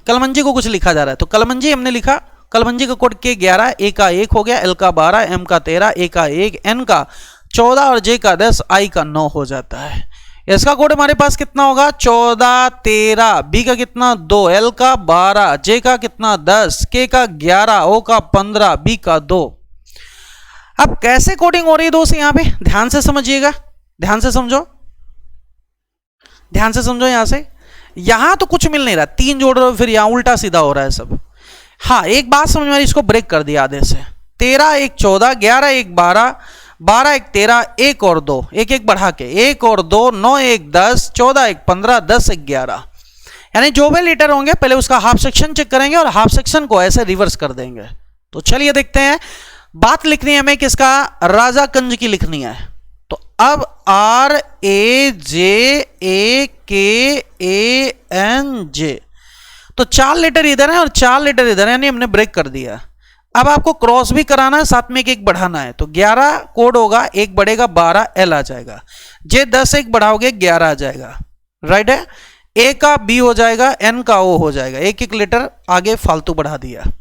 कलमंजी को कुछ लिखा जा रहा है, तो कलमंजी हमने लिखा, कलमंजी का कोड के 11, ए का 1 हो गया, एल का 12, एम का 13, ए का 1, एन का 14 और जे का 10, आई का 9 हो जाता है। इसका कोड हमारे पास कितना होगा 14 13, बी का कितना 2, एल का 12, जे का कितना 10, के का 11, ओ का 15, बी का 2। अब कैसे कोडिंग हो रही है दोस्त, यहां पे ध्यान से समझिएगा, ध्यान से समझो, ध्यान से समझो। यहां से यहां तो कुछ मिल नहीं रहा, 3 जोड़ रहे हो, फिर यहां उल्टा सीधा हो रहा है सब। हाँ एक बात समझ में आ रही, इसको ब्रेक कर दिया आधे से। 13 1 14, 11 1 12, 12 1 13, 1 और 2, 1 1 बढ़ा के 1 और 2, 9 1 10, 14 1 15, 10 1 11। यानी जो भी लीटर होंगे पहले उसका हाफ सेक्शन चेक करेंगे और हाफ सेक्शन को ऐसे रिवर्स कर देंगे। तो चलिए देखते हैं, बात लिखनी है हमें किसका, राजाकंज की लिखनी है। तो अब R A J A K A N J, तो 4 लेटर इधर है और 4 लेटर इधर है, यानी हमने ब्रेक कर दिया। अब आपको क्रॉस भी कराना है, साथ में एक बढ़ाना है, तो 11 कोड होगा, 1 बढ़ेगा 12, एल आ जाएगा, जे 10 1 बढ़ाओगे 11 आ जाएगा, राइट है। ए का बी हो जाएगा, एन का ओ हो जाएगा, एक एक लेटर आगे फालतू बढ़ा दिया।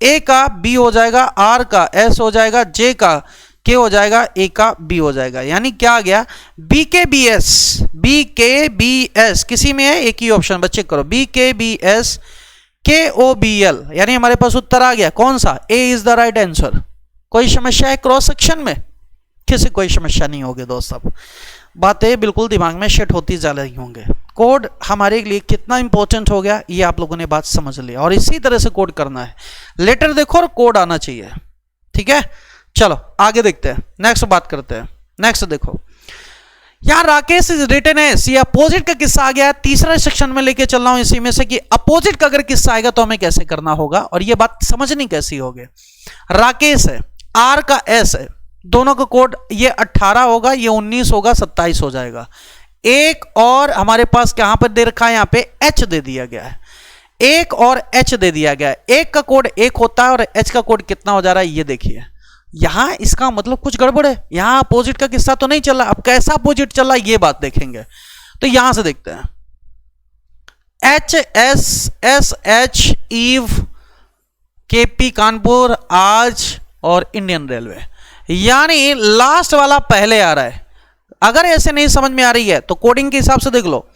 ए का बी हो जाएगा, आर का एस हो जाएगा, जे का के हो जाएगा, ए का बी हो जाएगा, यानी क्या आ गया बी के बी एस, बी के बी एस किसी में है, एक ही ऑप्शन बच्चे करो, बी के बी एस के ओ बी एल, यानी हमारे पास उत्तर आ गया कौन सा, ए इज द राइट आंसर। कोई समस्या है क्रॉस सेक्शन में, किसी कोई समस्या नहीं होगी दोस्त। अब बातें बिल्कुल दिमाग में सेट होती जा रही होंगे। कोड हमारे लिए कितना इंपॉर्टेंट हो गया ये आप लोगों ने बात समझ लिया, और इसी तरह से कोड करना है, लेटर देखो और कोड आना चाहिए, ठीक है। चलो आगे देखते हैं, नेक्स्ट बात करते हैं। नेक्स्ट देखो, यहां राकेश इज रिटन एज, ये अपोजिट का किस्सा आ गया, तीसरा सेक्शन में लेके चल रहा हूं इसी में से कि अपोजिट का अगर किस्सा आएगा तो हमें कैसे करना होगा, और ये बात समझनी कैसी होगी। राकेश है, आर का एस है, दोनों का कोड ये 18 होगा, ये 19 होगा, 27 हो जाएगा। एक और हमारे पास कहां पर दे रखा है, यहां पे एच दे दिया गया है, एक और एच दे दिया गया है। एक का कोड 1 होता है और एच का कोड कितना हो जा रहा है ये देखिए। यहां इसका मतलब कुछ गड़बड़ है, यहां अपोजिट का किस्सा तो नहीं चल रहा। अब कैसा अपोजिट चल रहा है ये बात देखेंगे, तो यहां से देखते हैं। एच एस एस एच ईव, केपी कानपुर, आज और इंडियन रेलवे, यानी लास्ट वाला पहले आ रहा है। अगर ऐसे नहीं समझ में आ रही है तो कोडिंग के हिसाब से देख लो,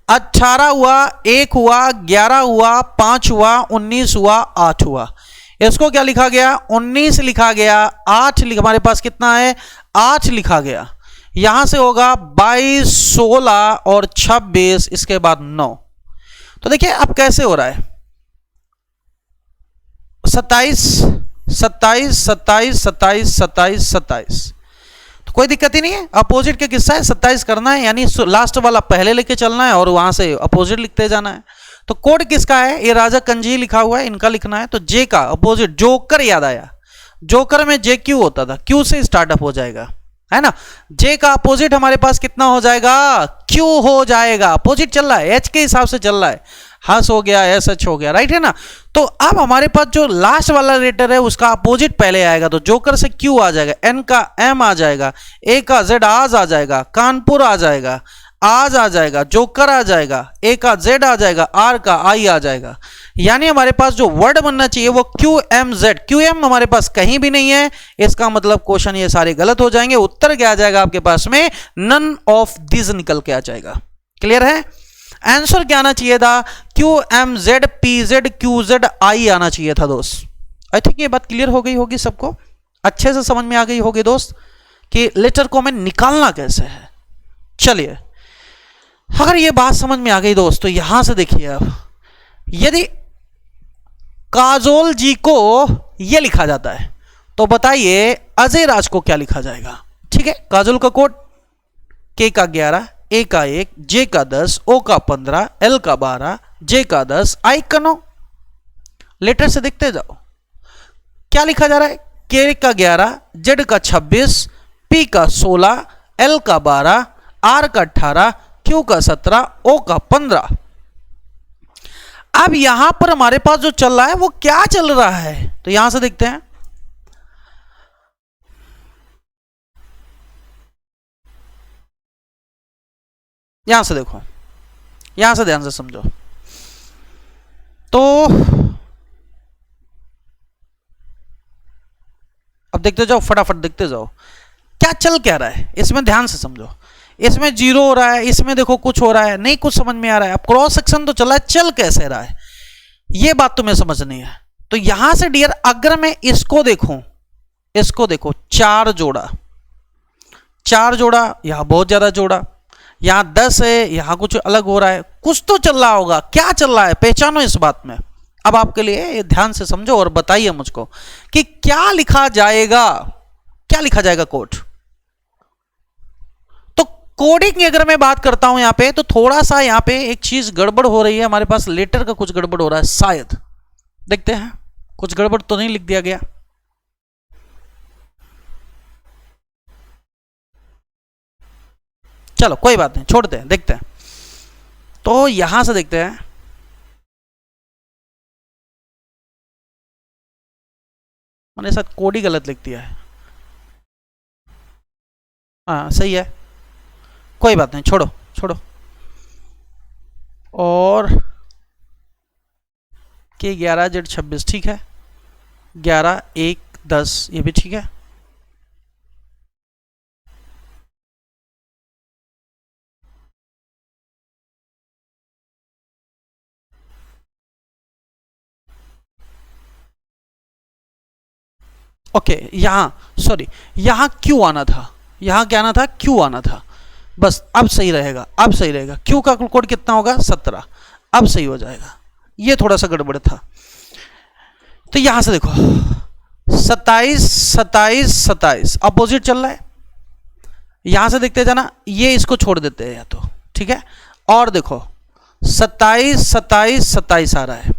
18 हुआ, 1 हुआ, 11 हुआ, 5 हुआ, 19 हुआ, 8 हुआ। इसको क्या लिखा गया 19 लिखा गया, 8 हमारे पास कितना है 8 लिखा गया, यहां से होगा 22 16 और 26, इसके बाद 9। तो देखिए अब कैसे हो रहा है 27 27 27 27 27 27, तो कोई दिक्कत ही नहीं है। अपोजिट का किस्सा है, 27 करना है, यानी लास्ट वाला पहले लेके चलना है और वहां से अपोजिट लिखते जाना है। तो कोड किसका है, ये राजा कंजी लिखा हुआ है, इनका लिखना है। तो जे का अपोजिट, जोकर याद आया, जोकर में जे क्यू होता था, क्यू से स्टार्टअप हो जाएगा, है ना। जे का अपोजिट हमारे पास कितना हो जाएगा, क्यू हो जाएगा, अपोजिट चल रहा है, एच के हिसाब से चल रहा है, हस हो गया, एस एच हो गया, राइट है ना। तो अब हमारे पास जो लास्ट वाला लेटर है उसका अपोजिट पहले आएगा, तो जोकर से क्यू आ जाएगा, एन का एम आ जाएगा, ए का जेड आज आ जाएगा, कानपुर आ जाएगा, आज आ जाएगा, जोकर आ जाएगा, ए का जेड आ जाएगा, आर का आई आ जाएगा। यानी हमारे पास जो वर्ड बनना चाहिए वो Q M Z, Q M हमारे पास कहीं भी नहीं है, इसका मतलब क्वेश्चन ये सारे गलत हो जाएंगे। उत्तर क्या आ जाएगा आपके पास में, नन ऑफ दिस निकल के आ जाएगा। क्लियर है। आंसर क्या आना चाहिए था, QMZPZQZI आना चाहिए था दोस्त। आई थिंक ये बात क्लियर हो गई होगी सबको, अच्छे से समझ में आ गई होगी दोस्त कि लेटर को हमें निकालना कैसे है। चलिए, अगर ये बात समझ में आ गई दोस्त तो यहां से देखिए, अब यदि काजोल जी को यह लिखा जाता है तो बताइए अजय राज को क्या लिखा जाएगा। ठीक है, काजोल का कोड के का 11, ए का 1, जे का 10, ओ का 15, एल का 12, जे का 10, आई का 9। लेटर से देखते जाओ क्या लिखा जा रहा है, के का 11, जेड का 26, पी का 16, एल का 12, आर का 18, क्यू का 17, ओ का 15। अब यहां पर हमारे पास जो चल रहा है वो क्या चल रहा है, तो यहां से देखते हैं। यहां से देखो, यहां से ध्यान से समझो। तो अब देखते जाओ, फटाफट देखते जाओ क्या चल क्या रहा है, इसमें ध्यान से समझो। इसमें 0 हो रहा है, इसमें देखो कुछ हो रहा है, नहीं कुछ समझ में आ रहा है। अब क्रॉस सेक्शन तो चला है, चल कैसे रहा है ये बात तुम्हें समझनी है। तो यहां से डियर अगर मैं इसको देखूं, इसको देखो, 4 जोड़ा, 4 जोड़ा, यहां बहुत ज्यादा जोड़ा, यहां 10 है, यहां कुछ अलग हो रहा है, कुछ तो चल रहा होगा। क्या चल रहा है पहचानो इस बात में। अब आपके लिए ध्यान से समझो और बताइए मुझको कि क्या लिखा जाएगा, क्या लिखा जाएगा कोड। तो कोडिंग की अगर मैं बात करता हूं यहां पे, तो थोड़ा सा यहां पे एक चीज गड़बड़ हो रही है हमारे पास, लेटर का कुछ गड़बड़ हो रहा है शायद। देखते हैं कुछ गड़बड़ तो नहीं लिख दिया गया। चलो कोई बात नहीं, छोड़ते हैं, देखते हैं। तो यहां से देखते हैं, मैंने साथ कोड ही गलत लिख दिया है। हाँ सही है, कोई बात नहीं, छोड़ो छोड़ो। और के 11, जेड 26, ठीक है, 11, 1, 10 ये भी ठीक है। ओके, यहां सॉरी, यहां क्यू आना था, यहां क्या आना था, क्यू आना था। बस अब सही रहेगा, अब सही रहेगा। क्यू का कोड कितना होगा, 17। अब सही हो जाएगा, ये थोड़ा सा गड़बड़ था। तो यहां से देखो 27, 27, 27 अपोजिट चल रहा है। यहां से देखते जाना, ये इसको छोड़ देते हैं या तो, ठीक है। और देखो 27, 27, 27 आ रहा है,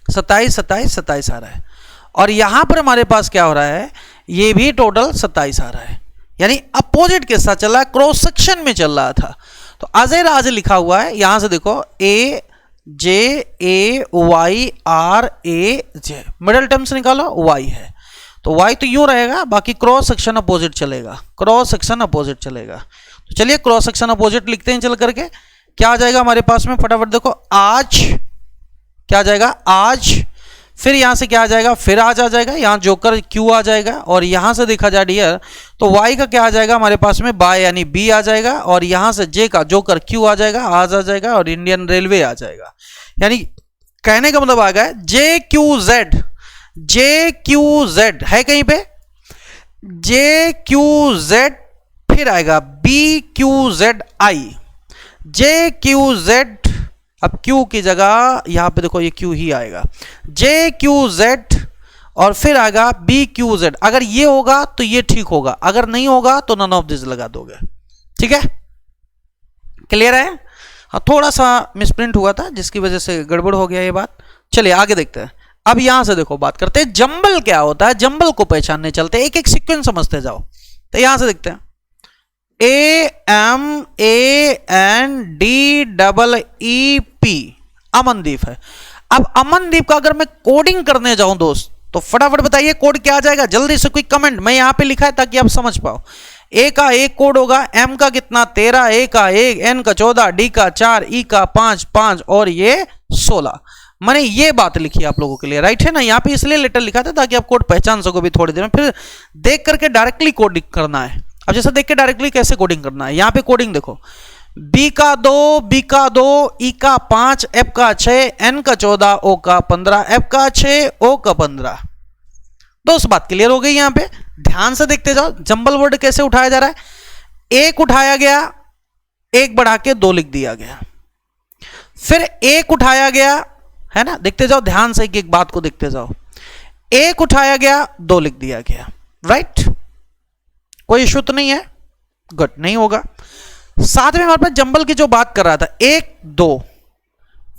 27, 27, 27 आ रहा है। और यहां पर हमारे पास क्या हो रहा है, ये भी टोटल 27 आ रहा है, यानी अपोजिट के साथ चल रहा है, क्रॉस सेक्शन में चल रहा था। तो अजय राज लिखा हुआ है, यहां से देखो A J A Y R A J, middle term से निकालो वाई है, तो वाई तो यूं रहेगा, बाकी क्रॉस सेक्शन अपोजिट चलेगा, क्रॉस सेक्शन अपोजिट चलेगा। तो चलिए क्रॉस सेक्शन अपोजिट लिखते हैं चल करके। क्या आ जाएगा हमारे पास में, फटाफट देखो, आज क्या आ जाएगा, आज, फिर यहां से क्या आ जाएगा, फिर आज आ जाएगा, यहां जोकर क्यू आ जाएगा। और यहां से देखा जाए डियर तो वाई का क्या आ जाएगा हमारे पास में, बाय यानी बी आ जाएगा। और यहां से जे का जोकर क्यू आ जाएगा, आज आ जाएगा। और इंडियन रेलवे आ जाएगा। यानी कहने का मतलब आ गया J Q Z, J Q Z है कहीं पे, जे क्यू जेड, फिर आएगा B Q Z I, J Q Z, अब क्यू की जगह यहां पे देखो ये क्यू ही आएगा, जे क्यू जेड, और फिर आएगा बी क्यू जेड। अगर ये होगा तो ये ठीक होगा, अगर नहीं होगा तो नन ऑफ दिस लगा दोगे, ठीक है, क्लियर है। हाँ थोड़ा सा मिसप्रिंट हुआ था जिसकी वजह से गड़बड़ हो गया ये बात। चलिए आगे देखते हैं। अब यहां से देखो बात करते हैं जंबल क्या होता है, जंबल को पहचानने चलते हैं, एक एक सीक्वेंस समझते जाओ। तो यहां से देखते हैं AMANDEEP, अमनदीप है। अब अमनदीप का अगर मैं कोडिंग करने जाऊं दोस्त तो फटाफट बताइए कोड क्या आ जाएगा, जल्दी से कोई कमेंट, मैं यहां पे लिखा है ताकि आप समझ पाओ। ए का 1 कोड होगा, एम का कितना 13, ए का 1, एन का 14, डी का 4, ई का 5, 5 और ये 16। मैंने ये बात लिखी आप लोगों के लिए, राइट है ना। यहाँ पे इसलिए लेटर लिखा था ताकि आप कोड पहचान सको भी थोड़ी देर में, फिर देख करके डायरेक्टली कोडिंग करना है। अब जैसे देख के डायरेक्टली कैसे कोडिंग करना है, यहाँ पे कोडिंग देखो, बी का 2, बी का 2, ई का 5, एफ का 6, एन का 14, ओ का 15, एफ का 6, ओ का 15। दोस्त बात क्लियर हो गई। यहां पे ध्यान से देखते जाओ जंबल वर्ड कैसे उठाया जा रहा है। एक उठाया गया, एक बढ़ा के 2 लिख दिया गया, फिर एक उठाया गया, है ना, देखते जाओ ध्यान से, एक बात को देखते जाओ। एक उठाया गया, 2 लिख दिया गया, राइट, कोई इशू तो नहीं है, गुड, नहीं होगा। साथ में हमारे पास जंबल की जो बात कर रहा था, 1 2,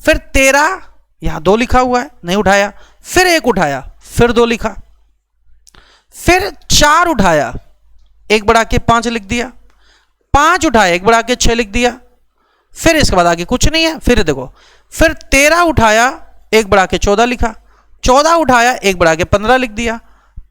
फिर 13, यहां 2 लिखा हुआ है, नहीं उठाया, फिर 1 उठाया, फिर 2 लिखा, फिर 4 उठाया, 1 बढ़ा के 5 लिख दिया, 5 उठाया, 1 बढ़ा के 6 लिख दिया, फिर इसके बाद आगे कुछ नहीं है। फिर देखो, फिर 13 उठाया, 1 बढ़ा के 14 लिखा, 14 उठाया, 1 बढ़ा के 15 लिख दिया,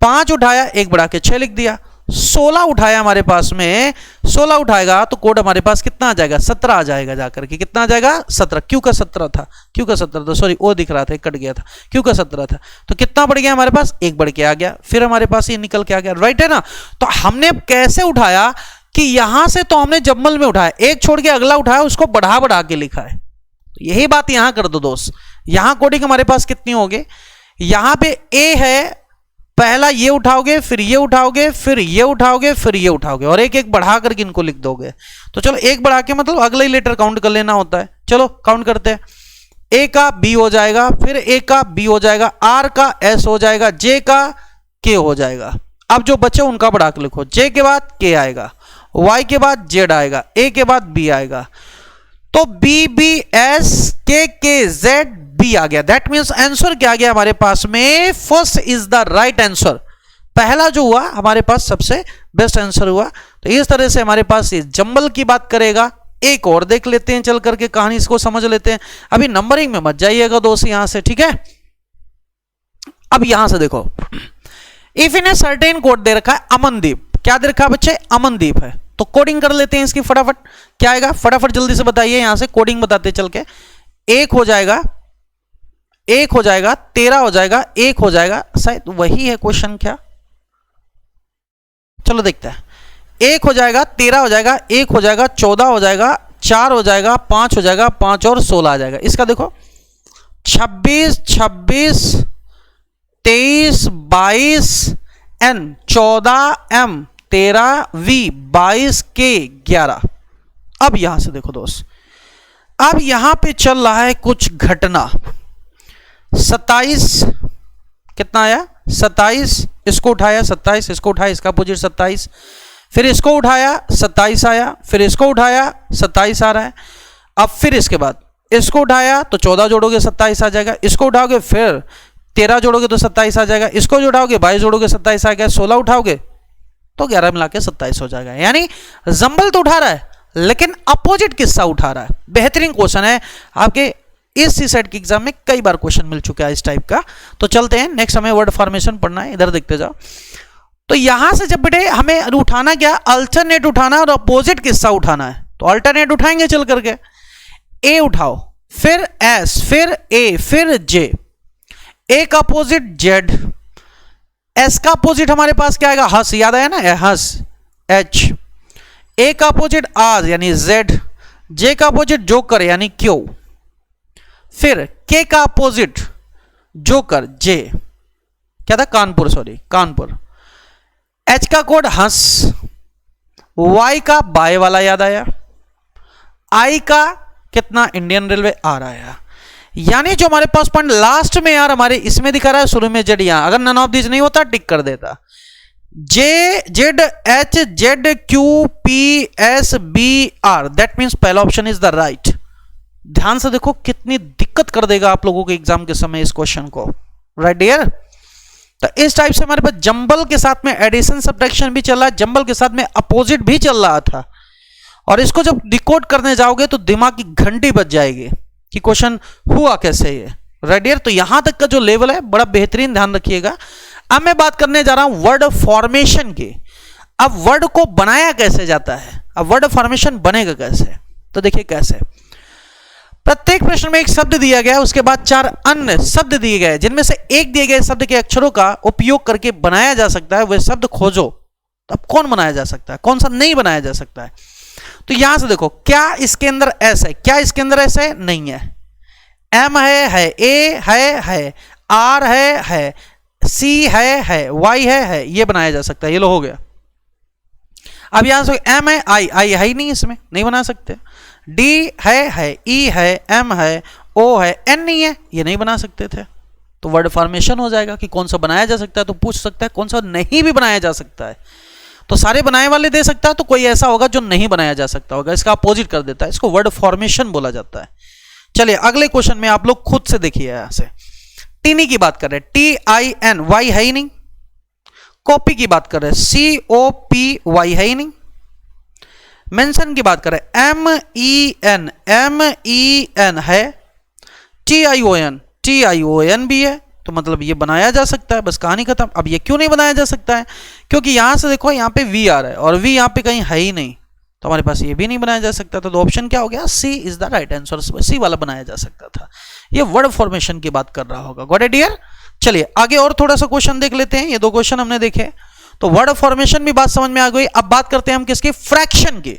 5 उठाया, 1 बढ़ा के 6 लिख दिया, 16 उठाया हमारे पास में, 16 उठाएगा तो कोड हमारे पास कितना आ जाएगा, 17 आ जाएगा जाकर के, कितना आ जाएगा 17। क्यू का 17 था, क्यू का 17 था, सॉरी ओ दिख रहा था, कट गया था, क्यू का 17 था, तो कितना बढ़ गया हमारे पास, 1 बढ़ के आ गया, फिर हमारे पास ये निकल के आ गया, राइट है ना। तो हमने कैसे उठाया कि यहां से तो हमने जंबल में उठाया, एक छोड़ के अगला उठाया, उसको बढ़ा बढ़ा के लिखा है। तो यही बात यहां कर दो दोस्त। यहां कोडिंग हमारे पास कितनी होगी, यहां पे ए है, पहला ये उठाओगे, फिर ये उठाओगे, फिर ये उठाओगे, फिर ये उठाओगे, और एक एक बढ़ा करके इनको लिख दोगे। तो चलो एक बढ़ा के मतलब अगला ही लेटर काउंट कर लेना होता है। चलो काउंट करते हैं। ए का बी हो जाएगा, फिर ए का बी हो जाएगा, आर का एस हो जाएगा, जे का के हो जाएगा। अब जो बचे उनका बढ़ा के लिखो, जे के बाद के आएगा, वाई के बाद जेड आएगा, ए के बाद बी आएगा, तो बी बी एस के जेड बी आ गया। दैट मीन्स आंसर क्या आ गया हमारे पास में, first is the right answer. पहला जो हुआ हमारे पास सबसे बेस्ट आंसर हुआ। तो इस तरह से हमारे पास ये जंबल की बात करेगा। एक और देख लेते हैं चल करके, कहानी इसको समझ लेते हैं। अभी नंबरिंग में मत जाइएगा दोस्त यहां से, ठीक है। अब यहां से देखो, if in a certain code दे रखा है अमनदीप, क्या दे रखा है बच्चे, अमनदीप है। तो कोडिंग कर लेते हैं इसकी फटाफट, क्या आएगा फटाफट जल्दी से बताइए, यहां से कोडिंग बताते चल के। 1 हो जाएगा, 1 हो जाएगा, 13 हो जाएगा, 1 हो जाएगा, शायद वही है क्वेश्चन क्या, चलो देखते हैं। 1 हो जाएगा, 13 हो जाएगा, 1 हो जाएगा, 14 हो जाएगा, 4 हो जाएगा, 5 हो जाएगा, 5 और 16 आ जाएगा। इसका देखो 26 26 23 22 एन 14 एम 13 वी 22 के 11। अब यहां से देखो दोस्त, अब यहां पे चल रहा है कुछ घटना। 27 कितना आया, 27, इसको उठाया 27, इसको उठाया, इसका अपोजिट 27, फिर इसको उठाया 27 आया, फिर इसको उठाया 27 आ रहा है। अब फिर इसके बाद इसको उठाया तो 14 जोड़ोगे 27 आ जाएगा, इसको उठाओगे फिर 13 जोड़ोगे तो 27 आ जाएगा, इसको जोड़ाओगे 22 जोड़ोगे 27 आ गया, 16 उठाओगे तो 11 मिला के 27 हो जाएगा। यानी जंबल तो उठा रहा है लेकिन अपोजिट किस्सा उठा रहा है। बेहतरीन क्वेश्चन है, आपके इस सीसेट के एग्जाम में कई बार क्वेश्चन मिल चुका है इस टाइप का। तो चलते हैं नेक्स्ट, हमें वर्ड फॉर्मेशन पढ़ना है, इधर देखते जाओ। तो यहां से जब बेटे हमें उठाना क्या, अल्टरनेट उठाना है और अपोजिट किस्सा उठाना है। तो अल्टरनेट उठाएंगे चल करके, ए उठाओ, फिर एस, फिर ए, फिर जे, ए का अपोजिट जेड, एस का अपोजिट हमारे पास क्या आएगा, हस, याद आया ना, हस एच, ए का अपोजिट आर यानी जेड, जे का अपोजिट जोकर यानी क्यू, फिर के का अपोजिट जोकर जे, क्या था कानपुर, सॉरी कानपुर, एच का कोड हंस, वाई का बाय वाला याद आया, आई का कितना इंडियन रेलवे आ रहा है। यानी जो हमारे पास पॉइंट लास्ट में यार हमारे इसमें दिखा रहा है, शुरू में जेड, यहां अगर नन ऑफ दिस नहीं होता टिक कर देता, J Z H Z Q P S B R, that means पहला ऑप्शन इज द राइट। ध्यान से देखो कितनी दिक्कत कर देगा आप लोगों के एग्जाम के समय इस क्वेश्चन को, राइट डियर। तो इस टाइप से हमारे पास जंबल के साथ में एडिशन सब्ट्रैक्शन भी चल रहा है, जंबल के साथ में अपोजिट भी चल रहा था। और इसको जब डिकोड करने जाओगे तो दिमाग की घंटी बज जाएगी कि क्वेश्चन हुआ कैसे ये, राइट डियर। तो यहां तक का जो लेवल है बड़ा बेहतरीन, ध्यान रखिएगा। अब मैं बात करने जा रहा हूं वर्ड फॉर्मेशन की। अब वर्ड को बनाया कैसे जाता है, अब वर्ड फॉर्मेशन बनेगा कैसे, तो देखिए कैसे। प्रत्येक प्रश्न में एक शब्द दिया गया है, उसके बाद 4 अन्य शब्द दिए गए, जिनमें से एक दिए गए शब्द के अक्षरों का उपयोग करके बनाया जा सकता है। वह शब्द खोजो। अब कौन बनाया जा सकता है, कौन सा नहीं बनाया जा सकता है। तो यहां से देखो क्या इसके अंदर एस है, क्या इसके अंदर एस है, नहीं है। एम है, ए है, आर है, सी है, वाई है, ये बनाया जा सकता है। ये लो हो गया। अब यहां से एम है, आई है ही नहीं, इसमें नहीं बना सकते। डी है, ई है, एम है, ओ है, एन नहीं है, ये नहीं बना सकते थे। तो वर्ड फॉर्मेशन हो जाएगा कि कौन सा बनाया जा सकता है, तो पूछ सकता है कौन सा नहीं भी बनाया जा सकता है। तो सारे बनाए वाले दे सकता है, तो कोई ऐसा होगा जो नहीं बनाया जा सकता होगा, इसका अपोजिट कर देता है। इसको वर्ड फॉर्मेशन बोला जाता है। चलिए अगले क्वेश्चन में आप लोग खुद से देखिए। यहां से टीनी की बात कर रहे हैं, TIN, वाई है ही नहीं। कॉपी की बात कर रहे हैं, COPY है ही नहीं। मेंशन की बात कर रहे हैं, MEN है। TION भी है, तो मतलब ये बनाया जा सकता है, बस कहानी खत्म। अब ये क्यों नहीं बनाया जा सकता है, क्योंकि यहां से देखो यहां पे V आ रहा है और V यहां पे कहीं है ही नहीं, तो हमारे पास ये भी नहीं बनाया जा सकता। तो ऑप्शन क्या हो गया, सी इज द राइट आंसर। सी वाला बनाया जा सकता था। ये वर्ड फॉर्मेशन की बात कर रहा होगा। Got it dear. चलिए आगे और थोड़ा सा क्वेश्चन देख लेते हैं। ये दो क्वेश्चन हमने देखे, तो वर्ड फॉर्मेशन भी बात समझ में आ गई। अब बात करते हैं हम किसकी, फ्रैक्शन की।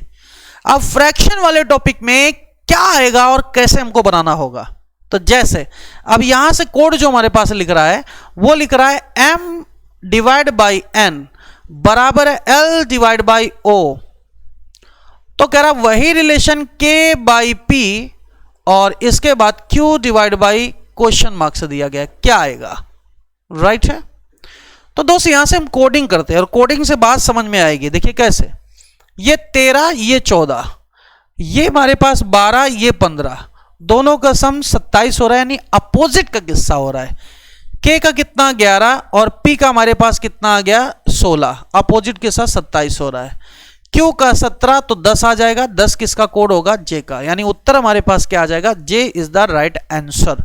अब फ्रैक्शन वाले टॉपिक में क्या आएगा और कैसे हमको बनाना होगा। तो जैसे अब यहां से कोड जो हमारे पास लिख रहा है, वो लिख रहा है m डिवाइड बाई n बराबर है l डिवाइड बाई o। तो कह रहा वही रिलेशन k बाई p और इसके बाद q divide by question mark से दिया गया, क्या आएगा, राइट है। तो दोस्त यहां से हम कोडिंग करते हैं और कोडिंग से बात समझ में आएगी। देखिए कैसे, ये 13 ये 14, ये हमारे पास 12 ये 15, दोनों का सम 27 हो रहा है, यानी अपोजिट का किस्सा हो रहा है। k का कितना 11 और p का हमारे पास कितना आ गया 16, अपोजिट के साथ 27 हो रहा है। q का 17 तो 10 आ जाएगा, 10 किसका कोड होगा, j का, यानी उत्तर हमारे पास क्या आ जाएगा, j is the right answer.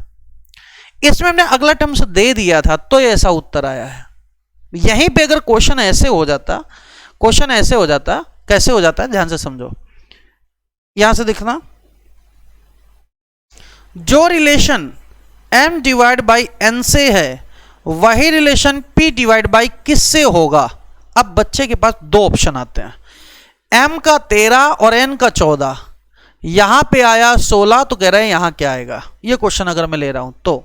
इसमें हमने अगला टर्म्स दे दिया था तो ये ऐसा उत्तर आया है। यहीं पे अगर क्वेश्चन ऐसे हो जाता, कैसे हो जाता है, ध्यान से समझो। यहां से दिखना, जो relation m divide by n से है वही रिलेशन p डिवाइड बाई किससे होगा। अब बच्चे के पास दो ऑप्शन आते हैं, m का 13 और n का 14। यहां पे आया 16, तो कह रहे हैं यहां क्या आएगा। ये क्वेश्चन अगर मैं ले रहा हूं तो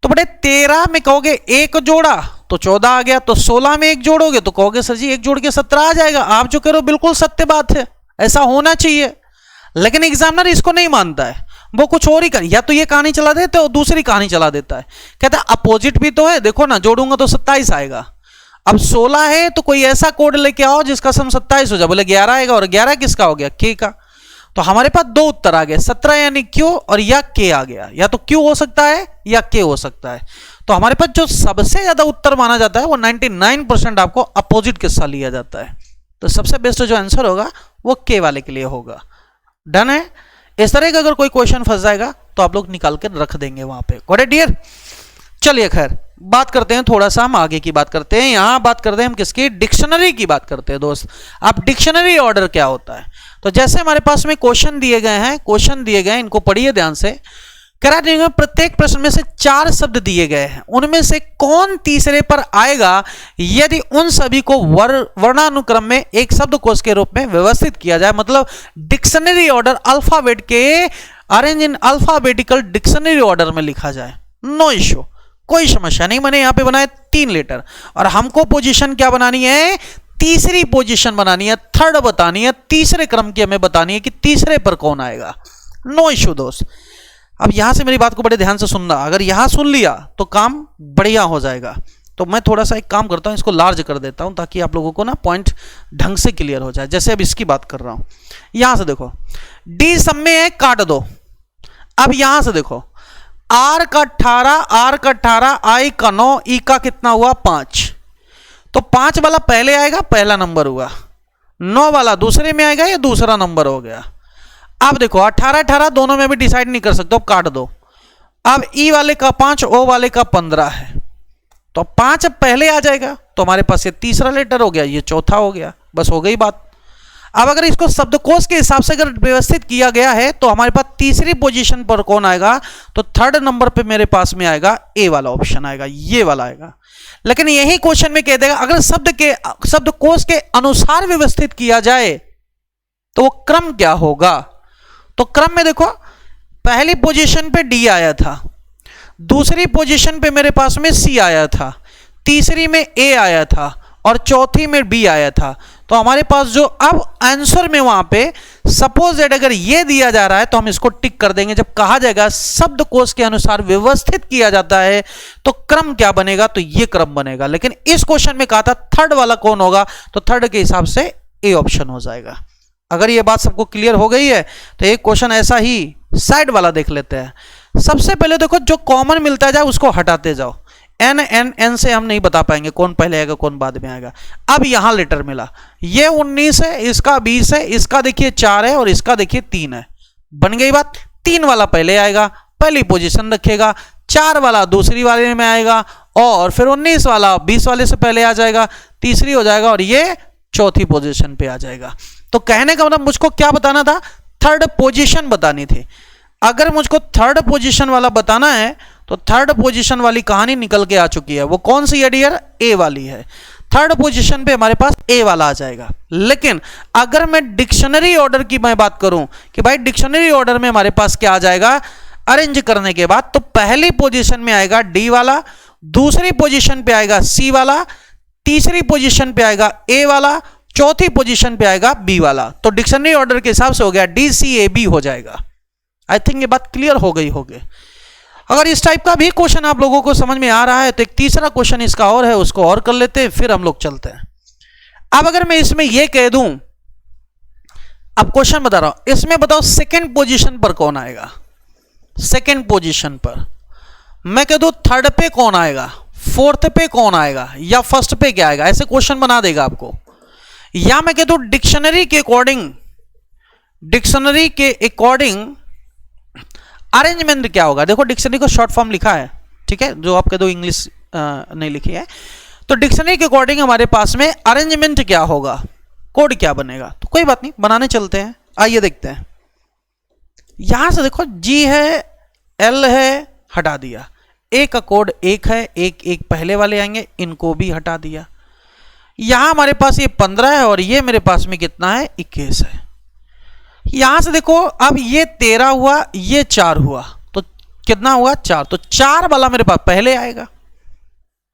बड़े 13 में कहोगे एक जोड़ा तो 14 आ गया, तो 16 में एक जोड़ोगे तो कहोगे सर जी एक जोड़ के 17 आ जाएगा। आप जो कह रहे हो बिल्कुल सत्य बात है, ऐसा होना चाहिए, लेकिन एग्जामिनर इसको नहीं मानता है। वो कुछ और ही कर, या तो ये कहानी चला देते और दूसरी कहानी चला देता है। कहता है अपोजिट भी तो है, देखो ना जोड़ूंगा तो 27 आएगा। अब 16 है तो कोई ऐसा कोड लेके आओ जिसका सम 27 हो जाए। बोले 11 आएगा, और 11 किसका हो गया, k का। तो हमारे पास दो उत्तर आ गए, 17 यानी q और या k आ गया। या तो q हो सकता है या k हो सकता है। तो हमारे पास जो सबसे ज्यादा उत्तर माना जाता है वो 99% आपको अपोजिट किस्सा लिया जाता है। तो सबसे बेस्ट जो आंसर होगा वो k वाले के लिए होगा। डन है। इस तरह का अगर कोई क्वेश्चन फंस जाएगा तो आप लोग निकाल कर रख देंगे वहां पे। Got it dear. चलिए खैर बात करते हैं, थोड़ा सा हम आगे की बात करते हैं। यहां बात करते हैं हम किसकी, डिक्शनरी की बात करते हैं दोस्त। अब डिक्शनरी ऑर्डर क्या होता है, तो जैसे हमारे पास में क्वेश्चन दिए गए हैं, इनको पढ़िए ध्यान से। करा देंगे प्रत्येक प्रश्न में से 4 शब्द दिए गए हैं, उनमें से कौन तीसरे पर आएगा यदि उन सभी को वर्णानुक्रम में एक शब्दकोश के रूप में व्यवस्थित किया जाए। मतलब डिक्शनरी ऑर्डर अल्फाबेट के arrange in alphabetical dictionary order में लिखा जाए। नो इश्यू, कोई समस्या नहीं। मैंने यहां पे बनाए 3 लेटर और हमको पोजीशन क्या बनानी है, तीसरी पोजीशन बनानी है, थर्ड बतानी है, तीसरे क्रम की हमें बतानी है कि तीसरे पर कौन आएगा। नो इश्यू दोस्त। अब यहां से मेरी बात को बड़े ध्यान से सुनना, अगर यहां सुन लिया तो काम बढ़िया हो जाएगा। तो मैं थोड़ा सा एक काम करता हूं, इसको लार्ज कर देता हूं ताकि आप लोगों को ना पॉइंट ढंग से क्लियर हो जाए। जैसे अब इसकी बात कर रहा हूं, यहां से देखो डी सब में है, काट दो। अब यहां से देखो आर का 18, आई का 9, ई का कितना हुआ 5। तो 5 वाला पहले आएगा, पहला नंबर हुआ। 9 वाला दूसरे में आएगा, ये दूसरा नंबर हो गया। अब देखो 18 दोनों में भी डिसाइड नहीं कर सकते, काट दो। अब ई वाले का 5, ओ वाले का 15 है, तो 5 अब पहले आ जाएगा, तो हमारे पास ये तीसरा लेटर हो गया, ये चौथा हो गया, बस हो गई बात। अब अगर इसको शब्दकोश के हिसाब से अगर व्यवस्थित किया गया है तो हमारे पास तीसरी पोजीशन पर कौन आएगा, तो थर्ड नंबर पे मेरे पास में आएगा ए वाला ऑप्शन आएगा, ये वाला आएगा। लेकिन यही क्वेश्चन में कह देगा अगर शब्दकोश के अनुसार व्यवस्थित किया जाए तो वो क्रम क्या होगा? तो क्रम में देखो, पहली पोजीशन पे डी आया था, दूसरी पोजीशन पे मेरे पास में सी आया था, तीसरी में ए आया था और चौथी में बी आया था। तो हमारे पास जो अब आंसर में वहां पे सपोज दैट अगर ये दिया जा रहा है तो हम इसको टिक कर देंगे। जब कहा जाएगा शब्दकोश के अनुसार व्यवस्थित किया जाता है तो क्रम क्या बनेगा? तो ये क्रम बनेगा। लेकिन इस क्वेश्चन में कहा था थर्ड वाला कौन होगा, तो थर्ड के हिसाब से ए ऑप्शन हो जाएगा। अगर ये बात सबको क्लियर हो गई है तो एक क्वेश्चन ऐसा ही साइड वाला देख लेते हैं। सबसे पहले देखो, जो कॉमन मिलता जाए उसको हटाते जाओ। एन एन एन से हम नहीं बता पाएंगे कौन पहले आएगा कौन बाद में आएगा। अब यहां लेटर मिला, ये 19 है, इसका 20 है, इसका देखिए 4 है और इसका देखिए 3 है। बन गई बात। 3 वाला पहले आएगा, पहली पोजीशन रखेगा, 4 वाला दूसरी वाले में आएगा और फिर 19 वाला 20 वाले से पहले आ जाएगा, तीसरी हो जाएगा और ये चौथी पोजीशन पे आ जाएगा। तो कहने का मतलब मुझको क्या बताना था? थर्ड पोजीशन बतानी थी। अगर मुझको थर्ड पोजीशन वाला बताना है तो थर्ड पोजीशन वाली कहानी निकल के आ चुकी है। वो कौन सी है डियर? ए वाली है। थर्ड पोजीशन पे हमारे पास ए वाला आ जाएगा। लेकिन अगर मैं डिक्शनरी ऑर्डर की मैं बात करूं कि भाई डिक्शनरी ऑर्डर में हमारे पास क्या आ जाएगा अरेंज करने के बाद, तो पहली पोजीशन में आएगा डी वाला, दूसरी पोजीशन पे आएगा सी वाला, तीसरी पोजीशन पे आएगा ए वाला, चौथी पोजीशन पे आएगा बी वाला। तो डिक्शनरी ऑर्डर के हिसाब से हो गया डी सी ए बी हो जाएगा। आई थिंक ये बात क्लियर हो गई होगी। अगर इस टाइप का भी क्वेश्चन आप लोगों को समझ में आ रहा है तो एक तीसरा क्वेश्चन इसका और है, उसको और कर लेते हैं, फिर हम लोग चलते हैं। अब अगर मैं इसमें यह कह दूं, अब क्वेश्चन बता रहा हूं, इसमें बताओ सेकंड पोजीशन पर कौन आएगा? सेकंड पोजीशन पर मैं कह दूं थर्ड पे कौन आएगा, फोर्थ पे कौन आएगा या फर्स्ट पे क्या आएगा? ऐसे क्वेश्चन बना देगा आपको। या मैं कह दूं डिक्शनरी के अकॉर्डिंग अरेंजमेंट क्या होगा? देखो डिक्शनरी को शॉर्ट फॉर्म लिखा है, ठीक है, जो आप कह दो इंग्लिश नहीं लिखी है। तो डिक्शनरी के अकॉर्डिंग हमारे पास में अरेंजमेंट क्या होगा, कोड क्या बनेगा? तो कोई बात नहीं, बनाने चलते हैं। आइए देखते हैं। यहां से देखो जी है, एल है, हटा दिया। ए का कोड 1 है, एक पहले वाले आएंगे, इनको भी हटा दिया। यहां हमारे पास ये 15 है और ये मेरे पास में कितना है? 21 है। यहां से देखो अब ये 13 हुआ, ये 4 हुआ, तो कितना हुआ? 4। तो 4 वाला मेरे पास पहले आएगा,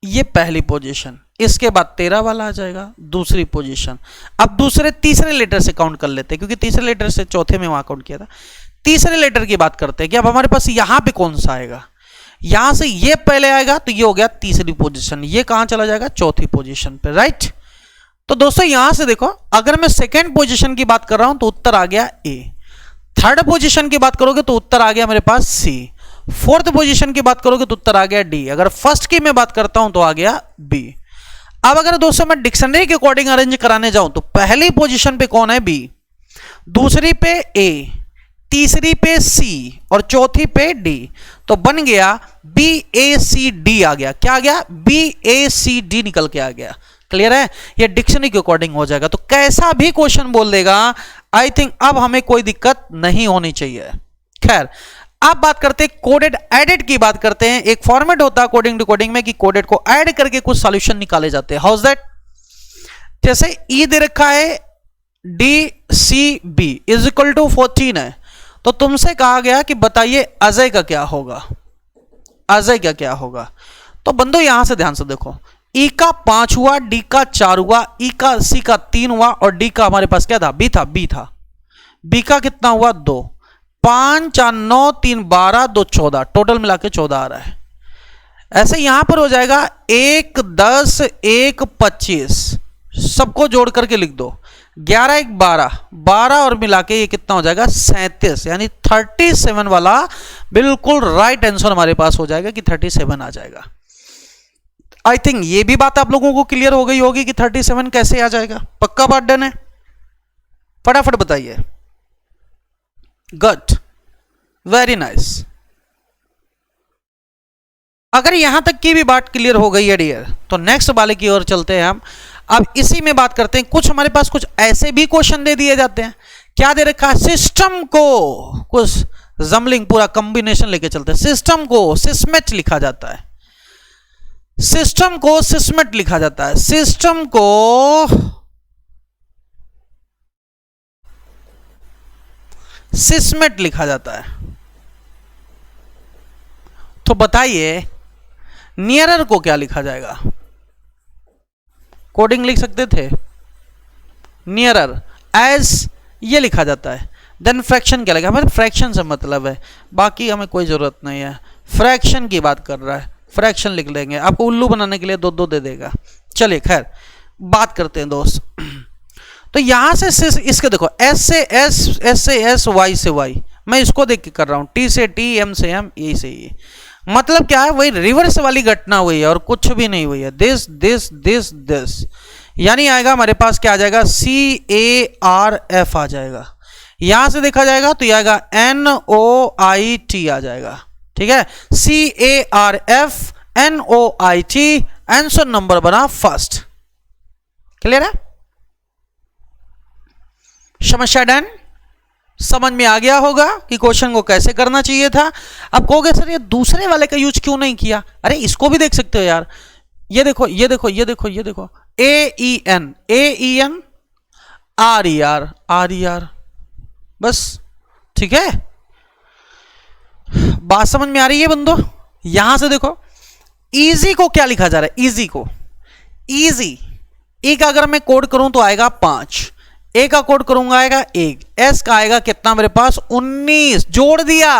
ये पहली पोजीशन। इसके बाद 13 वाला आ जाएगा, दूसरी पोजीशन। अब तीसरे लेटर से काउंट कर लेते हैं, क्योंकि तीसरे लेटर से चौथे में वहां काउंट किया था। तीसरे लेटर की बात करते हैं कि अब हमारे पास यहां पे कौन सा आएगा। यहां से ये पहले आएगा तो ये हो गया तीसरी पोजीशन, ये कहां चला जाएगा? चौथी पोजीशन पे, राइट। तो दोस्तों यहां से देखो, अगर मैं सेकेंड पोजीशन की बात कर रहा हूं तो उत्तर आ गया ए। थर्ड पोजीशन की बात करोगे तो उत्तर आ गया मेरे पास सी। फोर्थ पोजीशन की बात करोगे तो उत्तर आ गया डी। अगर फर्स्ट की मैं बात करता हूं तो आ गया बी। अब अगर दोस्तों मैं डिक्शनरी के अकॉर्डिंग अरेंज कराने जाऊं तो पहली पोजीशन पे कौन है? बी, दूसरी पे ए, तीसरी पे सी और चौथी पे डी। तो बन गया बी ए सी डी आ गया। क्या आ गया? बी ए सी डी निकल के आ गया। क्लियर है? ये डिक्शनरी के अकॉर्डिंग हो जाएगा। तो कैसा भी क्वेश्चन बोल देगा, आई थिंक अब हमें कोई दिक्कत नहीं होनी चाहिए। खैर, अब बात करते हैं कोडेड एडेड की बात करते हैं। एक फॉर्मेट होता है कोडिंग डिकोडिंग में कि कोडेड को ऐड करके कुछ सॉल्यूशन निकाले जाते हैं। How is that? जैसे ई दे रखा है D C B is equal to 14 है, तो तुमसे कहा गया कि बताइए अजय का क्या होगा, अजय का क्या होगा। तो बंदो यहां से ध्यान से देखो, ई का 5 हुआ, डी का 4 हुआ, ई का सी का 3 हुआ और डी का हमारे पास क्या था? बी था, बी था। बी का कितना हुआ? 2, 5 4 9 3 12 2 14, टोटल मिला के 14 आ रहा है। ऐसे यहां पर हो जाएगा 1 10 1 25, सबको जोड़ करके लिख दो। 11 1 12, 12 और मिला के ये कितना हो जाएगा? 37, यानी 37 वाला बिल्कुल राइट आंसर हमारे पास हो जाएगा कि 37 आ जाएगा। आई थिंक ये भी बात आप लोगों को क्लियर हो गई होगी कि 37 कैसे आ जाएगा। पक्का बात डन है? फटाफट बताइए। Good, very nice. अगर यहां तक की भी बात क्लियर हो गई है डियर, तो नेक्स्ट वाले की ओर चलते हैं हम। अब इसी में बात करते हैं, कुछ हमारे पास कुछ ऐसे भी क्वेश्चन दे दिए जाते हैं। क्या दे रखा है? सिस्टम को कुछ जमलिंग पूरा कॉम्बिनेशन लेके चलते हैं। सिस्टम को सिस्मेट लिखा जाता है, सिस्टम को सिस्मेट लिखा जाता है। सिस्टम को सिस्मेट लिखा जाता है। तो बताइए नियरर को क्या लिखा जाएगा? कोडिंग लिख सकते थे, नियरर एज ये लिखा जाता है। देन फ्रैक्शन क्या लगेगा? हमें फ्रैक्शन से मतलब है, बाकी हमें कोई जरूरत नहीं है। फ्रैक्शन की बात कर रहा है, फ्रैक्शन लिख लेंगे, आपको उल्लू बनाने के लिए 2-2 दे देगा। चलिए खैर बात करते हैं दोस्त। तो यहां से इसके देखो, एस से एस, एस से एस, वाई से वाई, मैं इसको देख के कर रहा हूं, टी से टी, एम से एम, ई से ई। मतलब क्या है? वही रिवर्स वाली घटना हुई है और कुछ भी नहीं हुई है। दिस दिस दिस दिस, यानी आएगा हमारे पास क्या आ जाएगा? सी ए आर एफ आ जाएगा। यहां से देखा जाएगा तो यह आएगा एन ओ आई टी आ जाएगा। ठीक है, C A R F N O I T, answer number बना फर्स्ट। क्लियर है? समस्या डन? समझ में आ गया होगा कि क्वेश्चन को कैसे करना चाहिए था। अब कहोगे सर ये दूसरे वाले का यूज क्यों नहीं किया? अरे इसको भी देख सकते हो यार। ये देखो ये देखो ये देखो ये देखो, A E N R E R, बस। ठीक है, बात समझ में आ रही है बंदो? यहां से देखो, इजी को क्या लिखा जा रहा है? इजी को, इजी ई का अगर मैं कोड करूं तो आएगा 5, ए का कोड करूंगा आएगा 1, एस का आएगा कितना मेरे पास? 19, जोड़ दिया,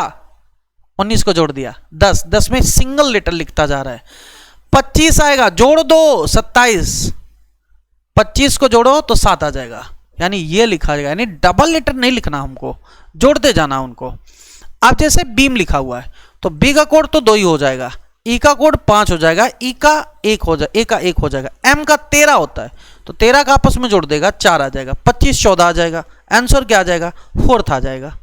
19 को जोड़ दिया, 10 में सिंगल लेटर लिखता जा रहा है। 25 आएगा, जोड़ दो 27, 25 को जोड़ो तो 7 आ जाएगा, यानी ये लिखा जाएगा। यानी डबल लेटर नहीं लिखना हमको, जोड़ते जाना उनको। अब जैसे बीम लिखा हुआ है तो बी का कोड तो 2 ही हो जाएगा, ई का कोड 5 हो जाएगा, ई का 1 हो जाएगा, ए का 1 हो जाएगा, एम का 13 होता है तो 13 का आपस में जोड़ देगा 4 आ जाएगा, 25 14 आ जाएगा। आंसर क्या आ जाएगा? 4th आ जाएगा।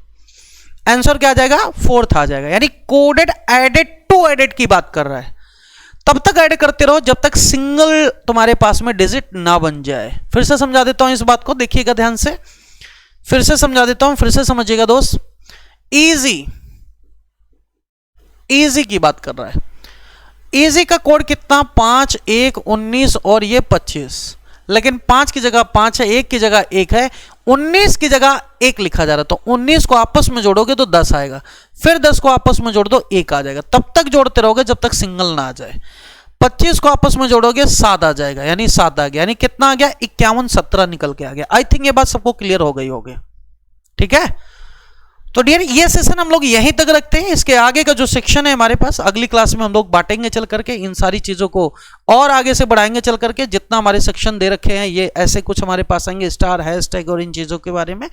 आंसर क्या आ जाएगा? 4th आ जाएगा। यानी कोडेड एडेड टू एडेड की बात कर रहा है। तब तक ऐड करते रहो जब तक सिंगल तुम्हारे पास में डिजिट ना बन जाए। फिर से समझा देता हूं इस बात को, देखिएगा ध्यान से, फिर से समझा देता हूं, फिर से समझिएगा दोस्त। इजी, इजी की बात कर रहा है। इजी का कोड कितना? 5, 1, 19 और ये 25, लेकिन 5 की जगह 5 है, 1 की जगह 1 है, 19 की जगह 1 लिखा जा रहा है। तो 19 को आपस में जोड़ोगे तो 10 आएगा, फिर 10 को आपस में जोड़ दो 1 आ जाएगा। तब तक जोड़ते रहोगे जब तक सिंगल ना आ जाए। 25 को आपस में जोड़ोगे 7 आ जाएगा, यानी 7 आ गया। यानी कितना आ गया? 51 17 निकल के आ गया। आई थिंक ये बात सबको क्लियर हो गई होगी। ठीक है, तो डियर ये सेशन हम लोग यहीं तक रखते हैं। इसके आगे का जो सेक्शन है हमारे पास, अगली क्लास में हम लोग बांटेंगे चल करके इन सारी चीजों को, और आगे से बढ़ाएंगे चल करके। जितना हमारे सेक्शन दे रखे हैं ये ऐसे कुछ हमारे पास आएंगे, स्टार, हैशटैग और इन चीजों के बारे में।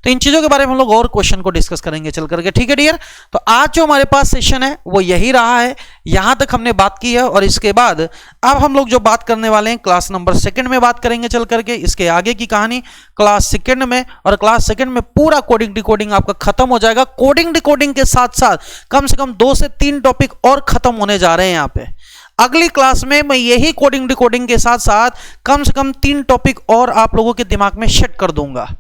तो इन चीजों के बारे में हम लोग और क्वेश्चन को डिस्कस करेंगे चल करके। ठीक है डियर, तो आज जो हमारे पास सेशन है वो यही रहा है, यहां तक हमने बात की है। और इसके बाद अब हम लोग जो बात करने वाले हैं क्लास नंबर 2 में बात करेंगे चल करके। इसके आगे की कहानी क्लास 2 में, और क्लास 2 में पूरा कोडिंग डिकोडिंग आपका खत्म हो जाएगा। कोडिंग डिकोडिंग के साथ साथ कम से कम 2 से 3 टॉपिक और खत्म होने जा रहे हैं यहाँ पे। अगली क्लास में मैं यही कोडिंग डिकोडिंग के साथ साथ कम से कम 3 टॉपिक और आप लोगों के दिमाग में सेट कर दूंगा।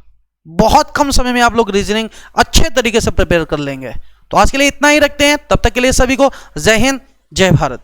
बहुत कम समय में आप लोग रीजनिंग अच्छे तरीके से प्रिपेयर कर लेंगे। तो आज के लिए इतना ही रखते हैं, तब तक के लिए सभी को जय हिंद, जय भारत।